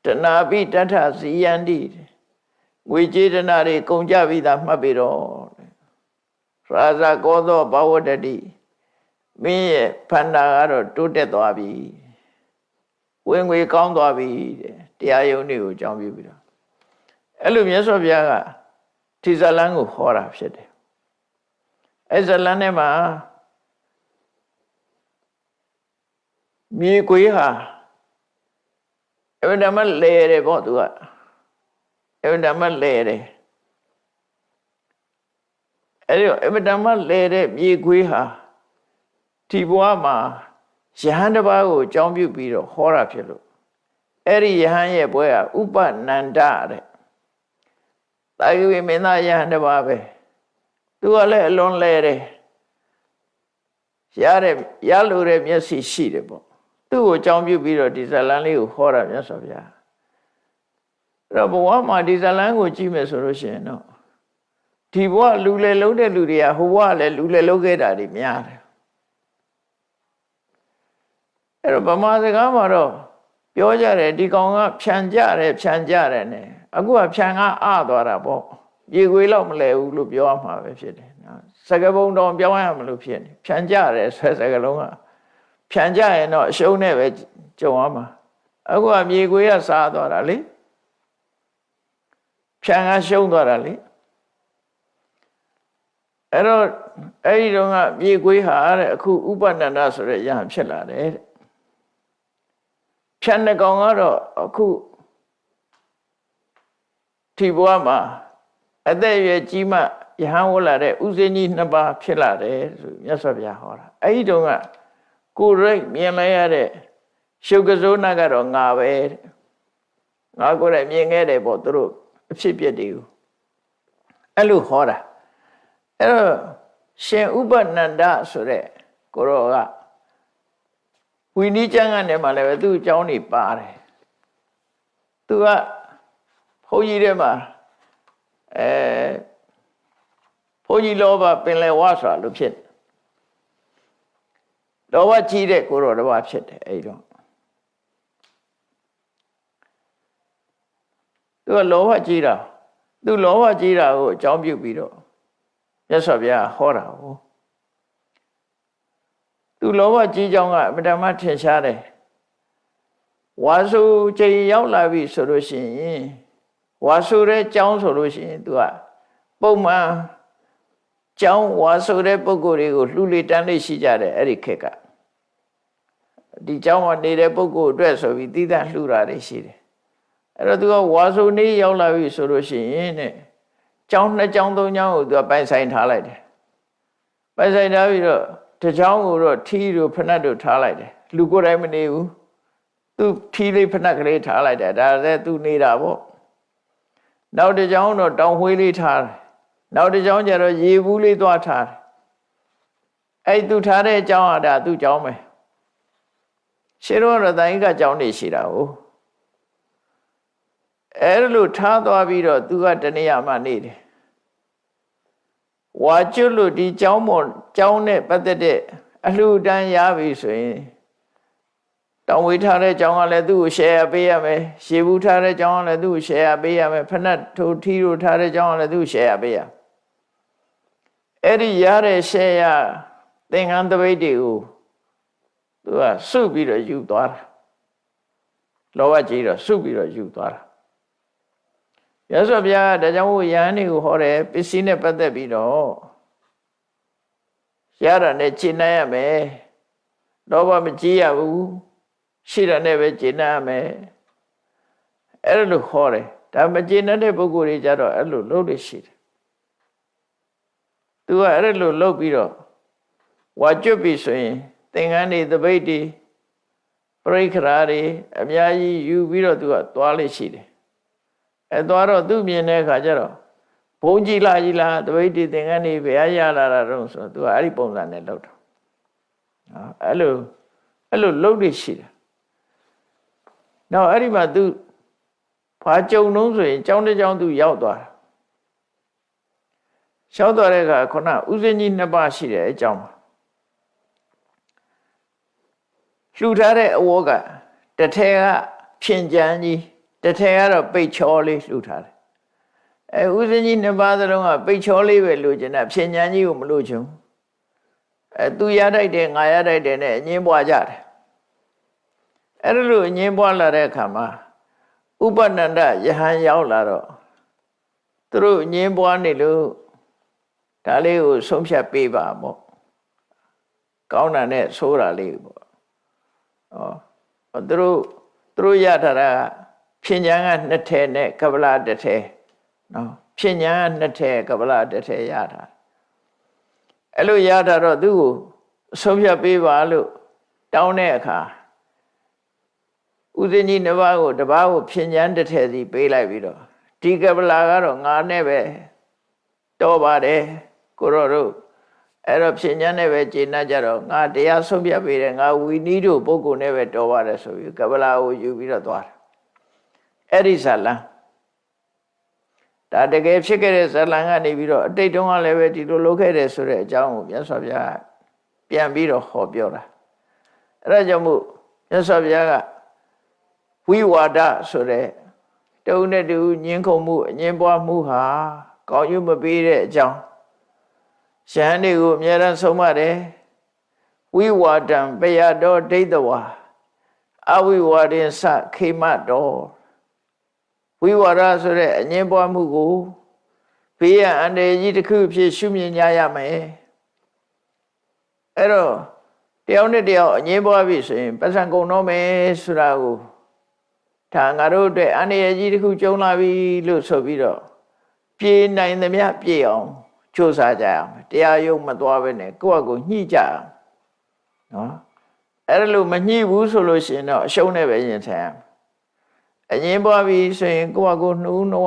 တဏှာပိတ္ထဇီယန္တိငွေကြေးတဏှာတွေကုန်ကြပြီးသားမှတ်ပြီးတော့ရာဇကောသောဘဝတ္တိမင်းရဲ့ဖန္တာကတော့တိုးတက်သွားပြီဝင်ငွေကောင်းသွားပြီတဲ့တရားယုံတွေကိုအကြောင်းပြုပြီးတော့အဲ့လိုမြတ်စွာဘုရားကဒီဇလံကိုဟောတာဖြစ်တယ်အဲ့ဇလံထဲမှာမြေကွေးဟာအဲ့ဒါမှလဲတယ်ပေါ့သူကအဲ့ဒါမှလဲတယ်အဲ့ဒီအဲ့ဒါမှလဲတဲ့မြေကွေးဟာဒီဘဝမှာယဟန်တစ်ပါးကိုအကြောင်းပြုပြီးတော့ဟောတာဖြစ်လို့အဲ့ဒီယဟန်ရဲ့ဘွဲကဥပနန္ဒတဲ့တာဂိဝေမင်းသားယဟန်တစ်ပါးပဲသူကလည်းအလွန်လဲတယ်ရလို့တဲ့မျက်စိရှိတယ်ပေါ့သူ့ကိုအကြောင်းပြုပြီးတော့ဒီဇလံလေးကိုဟောတာမြတ်စွာဘုရားအဲ့တော့ဘဝမှာဒီဇလံကိုကြည့်မယ်ဆိုလို့ရှိရင်တော့ဒီဘဝလူလေလုံးတဲ့လူတွေကဟိုဘဝလည်းလူလေလုံးခဲ့တာတွေများတယ်အဲ့တော့ဗမာစကားမှာတော့ပြောကြတယ်ဒီကောင်ကဖြန်ကြတယ်နဲ့အခုကဖြန်ကအသွားတာပေါ့ရေခွေလောက်မလဲဘူးလို့ပြောရမှာပဲဖြစ်တယ်နော်စကားပုံတော်ပြောင်းရမလို့ဖြစ်နေဖြန်ကြတယ်ဆိုတဲ့စကားလုံးကဖြန်ကြရင်တော့အရှုံးနဲ့ပဲကြုံရမှာအခုကမြေခွေကစားသွားတာလေဖြန်ကရှုံးသွားတာလေအဲ့တော့အဲ့ဒီတော့ကမြေခွေဟာတဲ့အခုဥပနန္ဒဆိုတဲ့ယဟန်ဖြစ်လာတယ်တဲ့ဖြန်တဲ့ကောင်ကတော့အခုဒီဘဝမှာအသက်အရွယ်ကြီးမှယဟန်ဝလာတဲ့ဥစဉ်ကြီးနှစ်ပါးဖြစ်လာတယ်ဆိုမြတ်စွာဘုရားဟောတာအဲ့ဒီတုန်းကကိုယ်ရိတ်မြင်လိုက်ရတဲ့ရှုပ်ကစိုးနာကတော့ငါပဲတဲ့ငါကိုယ်တိုင်မြင်ခဲ့တယ်ပေါ့သူတို့အဖြစ်ပြက်တွေကိုအဲ့လိုဟောတာအဲ့တော့ရှင်ဥပနန္ဒဆိုတဲ့ကိုရောကဝိနည်းကျမ်းကနေမှလည်းပဲသူ့အကြောင်းတွေပါတယ်သူကဘုန်းကြီးထဲမှာဘုန်းကြီးလောဘပင်လယ်ဝါဆိုတာလို့ဖြစ်လောဘကြီးတဲ့ကိုရောတစ်ပါးဖြစ်တယ်အဲ့တော့သူကလောဘကြီးတာသူလောဘကြီးတာကိုအကြောင်းပြုပြီးတော့မြတ်စွာဘုရားဟောတာကိုသူလောဘကြီးကြောင်းကအမှန်တမ်းထင်ရှားတယ်ဝါစုချိန်ရောက်လာပြီဆိုလို့ရှိရင်ဝါစုတဲ့ကြောင်းဆိုလို့ရှိရင်သူကပုံမှန်ကြောင်းဝါစုတဲ့ပုဂ္ဂိုလ်တွေကိုလှူလေတန်းလေးရှိကြတယ်အဲ့ဒီခေတ်ကဒီကြောင်းမှာနေတဲ့ပုဂ္ဂိုလ်အတွက်ဆိုပြီးသီးသန့်လှူတာတွေရှိတယ်အဲ့တော့သူကဝါစုနေရောက်လာပြီဆိုလို့ရှိရင်တဲ့ကြောင်းနှစ်ကြောင်းသုံးကြောင်းကိုသူကပိုင်ဆိုင်ထားလိုက်တယ်ပိုင်ဆိုင်ထားပြီးတော့တစ်ကြောင်းကိုတော့ထီးတို့ဖနက်တို့ထားလိုက်တယ်လူကိုယ်တိုင်မနေဘူးသူထီးလေးဖနက်ကလေးထားလိုက်တယ်ဒါလည်းသူနေတာပေါ့နောက်တစ်ကြောင်းတော့တောင်ဝှေးလေးထားတယ်နောက်တစ်ကြောင်းကျတော့ရေဘူးလေးသွားထားတယ်အဲ့သူထားတဲ့အကြောင်းဟာဒါသူ့ကြောင်းပဲရှင်းတော့တိုင်ကကြောင်းနေရှိတာဟုတ်အဲ့လိုထားသွားပြီးတော့သူကတနေရာမှနေတယ်ဝါကျွတ်လို့ဒီเจ้าမော်เจ้าနဲ့ပတ်သက်တဲ့အလှူဒန်းရပြီဆိုရင်တောင်းဝေးထားတဲ့เจ้าကလည်းသူ့ကို share ပေးရမယ်ရှေးဘူးထားတဲ့เจ้าကလည်းသူ့ကို share ပေးရမယ်ဖနက်ထိုးထီးတို့ထားတဲ့เจ้าကလည်းသူ့ကို share ပေးရအဲ့ဒီရတဲ့ share သင်္ကန်းတပိတ်တွေကိုသူကစုပြီးတော့ယူသွားတာလောဘကြီးတော့စုပြီးတော့ယူသွားတာရသော်ဗျာဒါကြောင့်မို့ယဟန်တွေကိုဟောတယ်ပစ္စည်းနဲ့ပတ်သက်ပြီးတော့ရတာနဲ့ကျင့်နိုင်ရမယ်လောဘမကြီးရဘူးရှိတာနဲ့ပဲကျင့်နိုင်ရမယ်အဲ့လိုဟောတယ်ဒါမကျင့်တဲ့ပုဂ္ဂိုလ်တွေကြတော့အဲ့လိုလုပ်လို့ရှိတယ်သူကအဲ့လိုလုပ်ပြီးတော့ဝါကျွတ်ပြီဆိုရင်သင်္ကန်းတွေတပိတ်တွေပရိခရာတွေအများကြီးယူပြီးတော့သူကသွားလို့ရှိတယ်သွားတော့သူ့မြင်တဲ့အခါကျတော့ဘုံကြီးလာတပိတ်တီသင်္ကန်းနေဘယ်ရလာတာတော့ဆိုတော့သူကအဲ့ဒီပုံစံနဲ့လုပ်တာအဲ့လိုလုပ်နေရှိတယ်နောက်အဲ့ဒီမှာသူဘာကြုံလုံးဆိုရင်ကျောင်းတစ်ကျောင်းသူရောက်သွားတာရောက်သွားတဲ့အခါခုနဥစဉ်ကြီးနှစ်ပါးရှိတယ်အကြောင်းမှာ လှူထားတဲ့အဝေါကတစ်ထည်ကဖြင်ကြမ်းကြီးတစ်ထည်ကတော့ပိတ်ချောလေးလှူထားတယ်ဥစဉ်ကြီးနှစ်ပါးသလုံးကပိတ်ချောလေးပဲလှူချင်တာဖြင်ကြမ်းကြီးကိုမလှူချင်သူရတိုက်တယ်ငါရတိုက်တယ်နဲ့အငင်းပွားကြတယ်အဲ့လိုအငင်းပွားလာတဲ့အခါမှာဥပနန္ဒယဟန်ရောက်လာတော့သူတို့အငင်းပွားနေလို့ဒါလေးကိုဆုံးဖြတ်ပေးပါပေါ့ကောင်းတာနဲ့ဆိုးတာလေးပေါ့သူတို့ရထားတာဖြဉ္ဉံက2ထည်နဲ့ကပလ1ထည်နော်ဖြဉ္ဉံက2ထည်ကပလ1ထည်ရတာအဲ့လိုရတာတော့သူ့ကိုဆုံးဖြတ်ပေးပါလို့တောင်းတဲ့အခါဥစဉ်ကြီးတစ်ပါးကိုဖြဉ္ဉံ1ထည်စီပေးလိုက်ပြီးတော့ဒီကပလကတော့ငါနဲ့ပဲတော်ပါတယ်ကိုရောတို့အဲ့တော့ဖြဉ္ဉံနဲ့ပဲကျေနပ်ကြတော့ငါတရားဆုံးဖြတ်ပေးတယ်ငါဝီနီးတို့ပုဂ္ဂိုလ်နဲ့ပဲတော်ပါတယ်ဆိုပြီးကပလကိုယူပြီးတော့သွားတယ်အဲ့ဒီဇာလံဒါတကယ်ဖြစ်ခဲ့တဲ့ဇာလံကနေပြီးတော့အတိတ်တုန်းကလည်းပဲဒီလိုလုပ်ခဲ့တယ်ဆိုတဲ့အကြောင်းကိုမြတ်စွာဘုရားပြန်ပြီးတော့ဟောပြောတာအဲ့ဒါကြောင့်မို့မြတ်စွာဘုရားကဝိဝါဒဆိုတဲ့တုံးနဲ့တူညှင်းခုန်မှုအငင်းပွားမှုဟာကောင်းကျိုးမပေးတဲ့အကြောင်းရှဟန်တွေကိုအမြဲတမ်းဆုံးမတယ်ဝိဝါဒံပယတောဒိဋ္ဌဝါအဝိဝါဒင်္စခေမတောဝိဝါဒဆိုတဲ့အငင်းပွားမှုကိုဘေးရန်အန္တရာယ်ကြီးတစ်ခုဖြစ်ရှုမြင်ကြရမယ်အဲ့တော့တယောက်နဲ့တယောက်အငင်းပွားပြီဆိုရင်ပတ်စံကုန်တော့မယ်ဆိုတာကိုဒါငါတို့အတွက်အန္တရာယ်ကြီးတစ်ခုကြုံလာပြီလို့ဆိုပြီးတော့ပြေနိုင်သမျှပြေအောင်ကြိုးစားကြရမယ်တရားရုံမသွားဘဲနဲ့ကိုယ့်အကိုညှိကြအောင်နော်အဲ့လိုမညှိဘူးဆိုလို့ရှိရင်တော့အရှုံးနဲ့ပဲရင်ဆိုင်ရမယ်အငင်းပွားပြီဆိုရင်ကိုယ့်အကိုနှူးနှော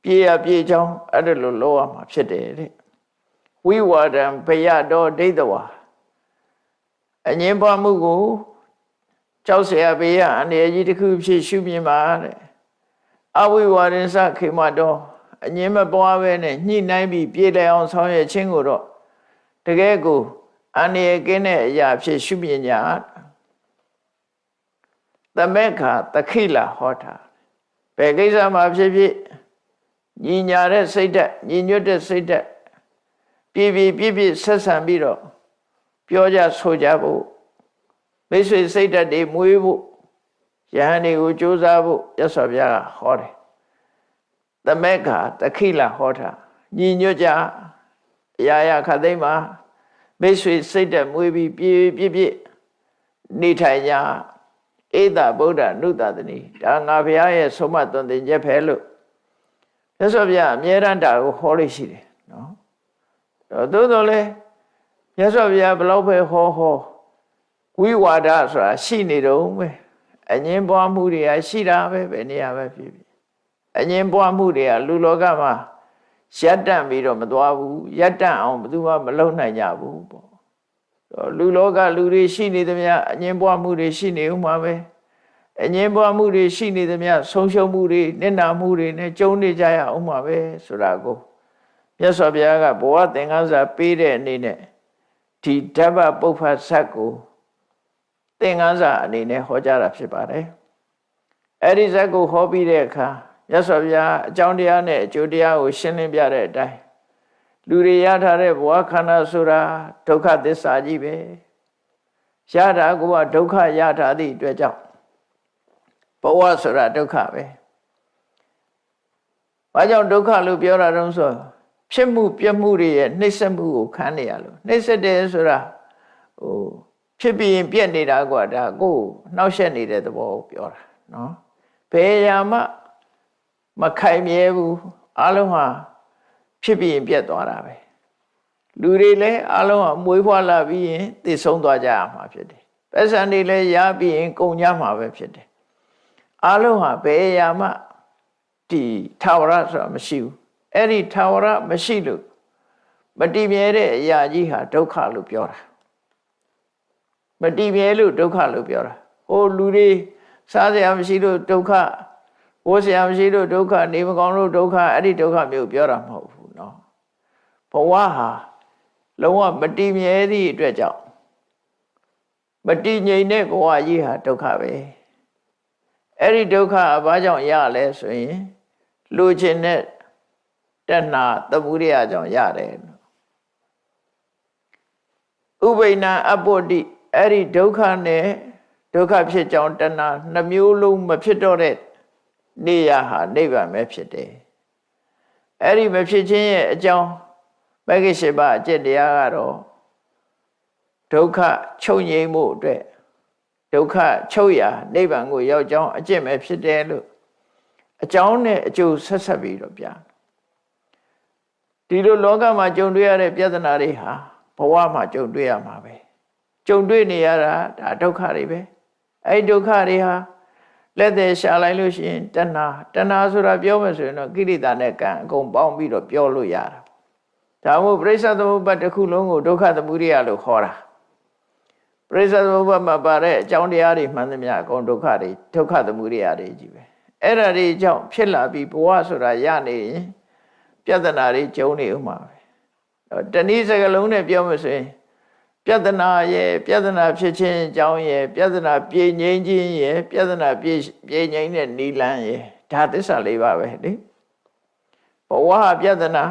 ပြေရပြေချောင်းအဲ့လိုလုပ်ရမှာဖြစ်တယ်တဲ့ဝိဝါဒံဘယတောဒိဋ္ဌဝါအငင်းပွားမှုကိုကြောက်เสียဘေးရအန္တရာယ်ကြီးတစ်ခုဖြစ်ရှုမြင်ပါတဲ့အဝိဝါဒင်္စခေမတောအငင်းမပွားပဲနဲ့ညှိနှိုင်းပြီးပြေလည်အောင်ဆောင်ရွက်ခြင်းကိုတော့တကယ်ကိုအန္တရာယ်ကင်းတဲ့အရာဖြစ်ရှုမြင်ကြသမက္ခသခိလဟောတာဘယ်ကိစ္စမှာဖြစ်ဖြစ်ညီညာတဲ့စိတ်ဓာတ်ညီညွတ်တဲ့စိတ်ဓာတ်ပြည့်ဆက်ဆံပြီးတော့ပြောကြဆိုကြဖို့မိတ်ဆွေစိတ်ဓာတ်တွေမွေးဖို့ယဟန်တွေကိုကြိုးစားဖို့ရသော်ဘုရားကဟောတယ်သမက္ခသခိလဟောတာညီညွတ်ကြအရာခတ်သိမ်းမှာမိတ်ဆွေစိတ်ဓာတ်မွေးပြီးပြည့်နေထိုင်ကြဧတဗုဒ္ဓနုတတနိဒါငါဘုရားရဲ့ဆုံးမသွန်သင်ချက်ပဲလို့ရသော်ဘုရားအမြဲတမ်းဒါကိုဟောလို့ရှိတယ်နော်သို့တော်လည်းရသော်ဘုရားဘလောက်ပဲဟောဝိဝါဒဆိုတာရှိနေတော့ပဲအငင်းပွားမှုတွေကရှိတာပဲဘယ်နေရာပဲဖြစ်ဖြစ်အငင်းပွားမှုတွေကလူလောကမှာရပ်တန့်ပြီးတော့မသွားဘူးရပ်တန့်အောင်ဘယ်သူမှမလုပ်နိုင်ကြဘူးပေါ့လူလောကလူတွေရှိနေသမျှအငင်းပွားမှုတွေရှိနေဦးမှာပဲအငင်းပွားမှုတွေရှိနေသမျှဆုံးရှုံးမှုတွေနစ်နာမှုတွေနဲ့ကြုံနေကြရအောင်မှာပဲဆိုတာကိုမြတ်စွာဘုရားကဘဝသင်္ကန်းစာပေးတဲ့အနေနဲ့ဒီဓမ္မပုပ္ပဇတ်ကိုသင်္ကန်းစာအနေနဲ့ဟောကြားတာဖြစ်ပါတယ်အဲ့ဒီဇတ်ကိုဟောပြီးတဲ့အခါမြတ်စွာဘုရားအကြောင်းတရားနဲ့အကျိုးတရားကိုရှင်းလင်းပြတဲ့အတိုင်းလူတွေရထားတဲ့ဘဝခန္ဓာဆိုတာဒုက္ခသစ္စာကြီးပဲရတာကဒုက္ခရထားသည့်အတွက်ကြောင့်ဘဝဆိုတာဒုက္ခပဲဘာကြောင့်ဒုက္ခလို့ပြောတာတုံးဆိုဖြစ်မှုပြက်မှုတွေရဲ့နှိမ့်ဆက်မှုကိုခံနေရလို့နှိမ့်ဆက်တယ်ဆိုတာဖြစ်ပြီးရင်ပြက်နေတာကဒါကိုနှောက်ယှက်နေတဲ့သဘောကိုပြောတာနော်ဘယ်ရာမှမခိုင်မြဲဘူးအလုံးဟာဖြစ်ပြီးရင်ပြက်သွားတာပဲလူတွေလည်းအလုံးဟာမွေးဖွားလာပြီးရင်သိဆုံးသွားကြရမှာဖြစ်တယ်ပတ်စံတွေလည်းရပြီးရင်ကုန်ကြမှာပဲဖြစ်တယ်အလုံးဟာဘယ်ရာမှဒီထာဝရဆိုတာမရှိဘူးအဲ့ဒီထာဝရမရှိလို့မတည်မြဲတဲ့အရာကြီးဟာဒုက္ခလို့ပြောတာမတည်မြဲလို့ဒုက္ခလို့ပြောတာဟိုလူတွေစားစရာမရှိလို့ဒုက္ခဝတ်စရာမရှိလို့ဒုက္ခနေမကောင်းလို့ဒုက္ခအဲ့ဒီဒုက္ခမျိုးပြောတာမဟုတ်ဘူးเนาะဘဝဟာလုံးဝမတည်မြဲသည့်အတွက်ကြောင့် မတည်ငြိမ်တဲ့ဘဝကြီးဟာဒုက္ခပဲအဲ့ဒီဒုက္ခဘာကြောင့်ရလဲဆိုရင်လူချင်းတဲ့တဏှာသမုဒယကြောင့်ရတယ်ဥပိ္ပဏအပ္ပုဒ္ဓိအဲ့ဒီဒုက္ခနဲ့ဒုက္ခဖြစ်ကြောင်းတဏှာနှမျိုးလုံးမဖြစ်တော့တဲ့နေရာဟာနိဗ္ဗာန်ပဲဖြစ်တယ်အဲ့ဒီမဖြစ်ခြင်းရဲ့အကြောင်းမဂ္ဂင်၈ပါးအကျင့်တရားကတော့ဒုက္ခချုပ်ငြိမ်းမှုအတွက်ဒုက္ခချုပ်ရာနိဗ္ဗာန်ကိုရောက်ကြောင်းအကျင့်ပဲဖြစ်တယ်လို့အကြောင်းနဲ့အကျိုးဆက်ဆက်ပြီးတော့ပြဒီလိုလောကမှာကြုံတွေ့ရတဲ့ပြဿနာတွေဟာဘဝမှာကြုံတွေ့ရမှာပဲကြုံတွေ့နေရတာဒါဒုက္ခတွေပဲအဲ့ဒုက္ခတွေဟာလက်သေးရှာလိုက်လို့ရှိရင်တဏှာဆိုတာပြောမယ်ဆိုရင်တော့ကိလေသာနဲ့ကံအကုန်ပေါင်းပြီးတော့ပြောလို့ရတာဒါမို့ပရိစ္ဆေသမုပ္ပါဒ်တစ်ခုလုံးကိုဒုက္ခသမုဒယလို့ခေါ်တာပရိစ္ဆေသမုပ္ပါဒ်မှာပါတဲ့အကြောင်းတရားတွေမှန်သမျှအကုန်ဒုက္ခသမုဒယတွေကြီးပဲအဲ့ဒါတွေကြောင့်ဖြစ်လာပြီးဘဝဆိုတာရနေရင်ပြဿနာတွေကျုံနေဥမှာပဲတနည်းစကားလုံးနဲ့ပြောမယ်ဆိုရင်ပြဿနာရဲ့ပြဿနာဖြစ်ခြင်းအကြောင်းရဲ့ပြဿနာပြေငြိမ်းခြင်းရဲ့ပြဿနာပြေငြိမ်းတဲ့နိလန်းရဲ့ဒါသစ္စာ၄ပါးပဲလေဘဝပြဿနာ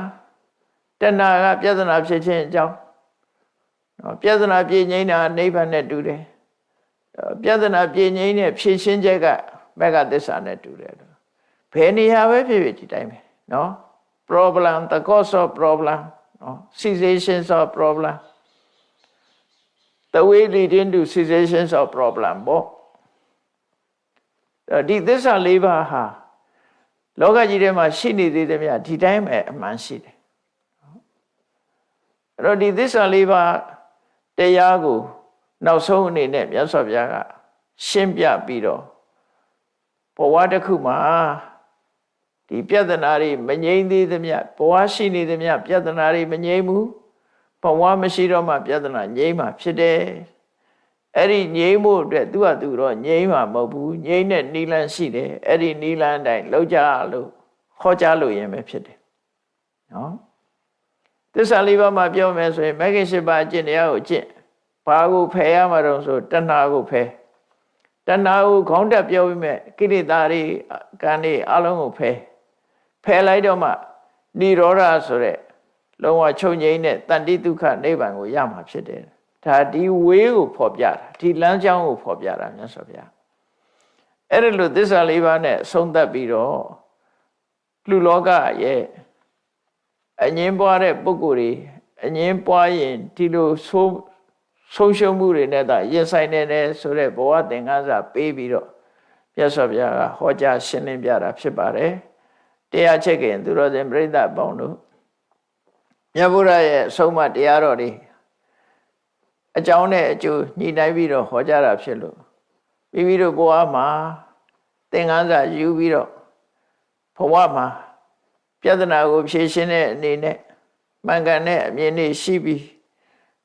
တဏှာကပြဿနာဖြစ်ခြင်းအကြောင်းပြဿနာပြေငြိမ်းတာနိဗ္ဗာန်နဲ့တူတယ်ပြဿနာပြေငြိမ်းတဲ့ဖြေရှင်းချက်ကမဂ္ဂသစ္စာနဲ့တူတယ်ဘယ်နေရာပဲဖြစ်ဖြစ်ဒီတိုင်းပဲနော် problem the cause of problem နော် cessations of problem the way leading to cessations of problem ပေါ့ဒီသစ္စာ၄ပါးဟာလောကကြီးထဲမှာရှိနေသေးတယ်ဗျဒီတိုင်းပဲအမှန်ရှိတယ်အဲ့တော့ဒီသစ္စာ၄ပါးတရားကိုနောက်ဆုံးအနေနဲ့မြတ်စွာဘုရားကရှင်းပြပြီးတော့ဘဝတစ်ခုမှာဒီပြဿနာတွေမငြိမ်းသေးသမျှဘဝရှိနေသမျှပြဿနာတွေမငြိမ်းဘူးဘဝမရှိတော့မှပြဿနာငြိမ်းမှဖြစ်တယ်အဲ့ဒီငြိမ်းမှုအတွက်သူ့ဟာသူတော့ငြိမ်းမှာမဟုတ်ဘူးငြိမ်းတဲ့နိလန်းရှိတယ်အဲ့ဒီနိလန်းအတိုင်းလောက်ကြလို့ခေါ်ကြလို့ရင်ပဲဖြစ်တယ်နော်သစ္စာ၄ပါးမှာပြောမယ်ဆိုရင်မဂ္ဂင်၈ပါးအကျင့်တရားကိုကျင့်ဘာကိုဖယ်ရမှာတော့ဆိုတဏှာကိုဖယ်တဏှာကိုခေါင်းတက်ပြောပြီးမဲ့ကိလေသာတွေကံတွေအလုံးကိုဖယ်လိုက်တော့မှនិရောဓဆိုတဲ့လုံးဝချုပ်ငြိမ်းတဲ့တန်တိဒုက္ခနိဗ္ဗာန်ကိုရမှာဖြစ်တယ်ဒါဒီဝေးကိုဖော်ပြတာဒီလမ်းကြောင်းကိုဖော်ပြတာမြတ်စွာဘုရားအဲ့ဒါလို့သစ္စာ၄ပါးနဲ့ဆုံးသက်ပြီးတော့လူလောကရဲ့အငြင်းပွားတဲ့ပုဂ္ဂိုလ်တွေအငြင်းပွားရင်ဒီလိုဆုံးရှုံးမှုတွေနဲ့သာရင်ဆိုင်နေတယ်ဆိုတဲ့ဘဝသင်္ကန်းစာပေးပြီးတော့မြတ်စွာဘုရားကဟောကြားရှင်းလင်းပြတာဖြစ်ပါတယ်တရားချက်ခင်သူတော်စင်ပြိဿအပေါင်းတို့မြတ်ဗုဒ္ဓရဲ့အဆုံးအမတရားတော်တွေအကြောင်းနဲ့အကျိုးညှိနှိုင်းပြီးတော့ဟောကြားတာဖြစ်လို့မိမိတို့ဘဝမှာသင်္ကန်းစာယူပြီးတော့ဘဝမှာပြဿနာကိုဖြေရှင်းတဲ့အနေနဲ့မှန်ကန်တဲ့အမြင်တွေရှိပြီး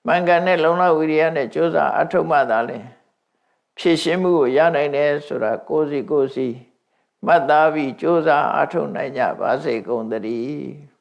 မှန်ကန်တဲ့လုံလဝိရိယနဲ့ကြိုးစားအထောက်မှသာလဲဖြေရှင်းမှုကိုရနိုင်တယ်ဆိုတာကိုယ်စီမှတ်သားပြီးကြိုးစားအထောက်နိုင်ကြပါစေကုန်သတည်း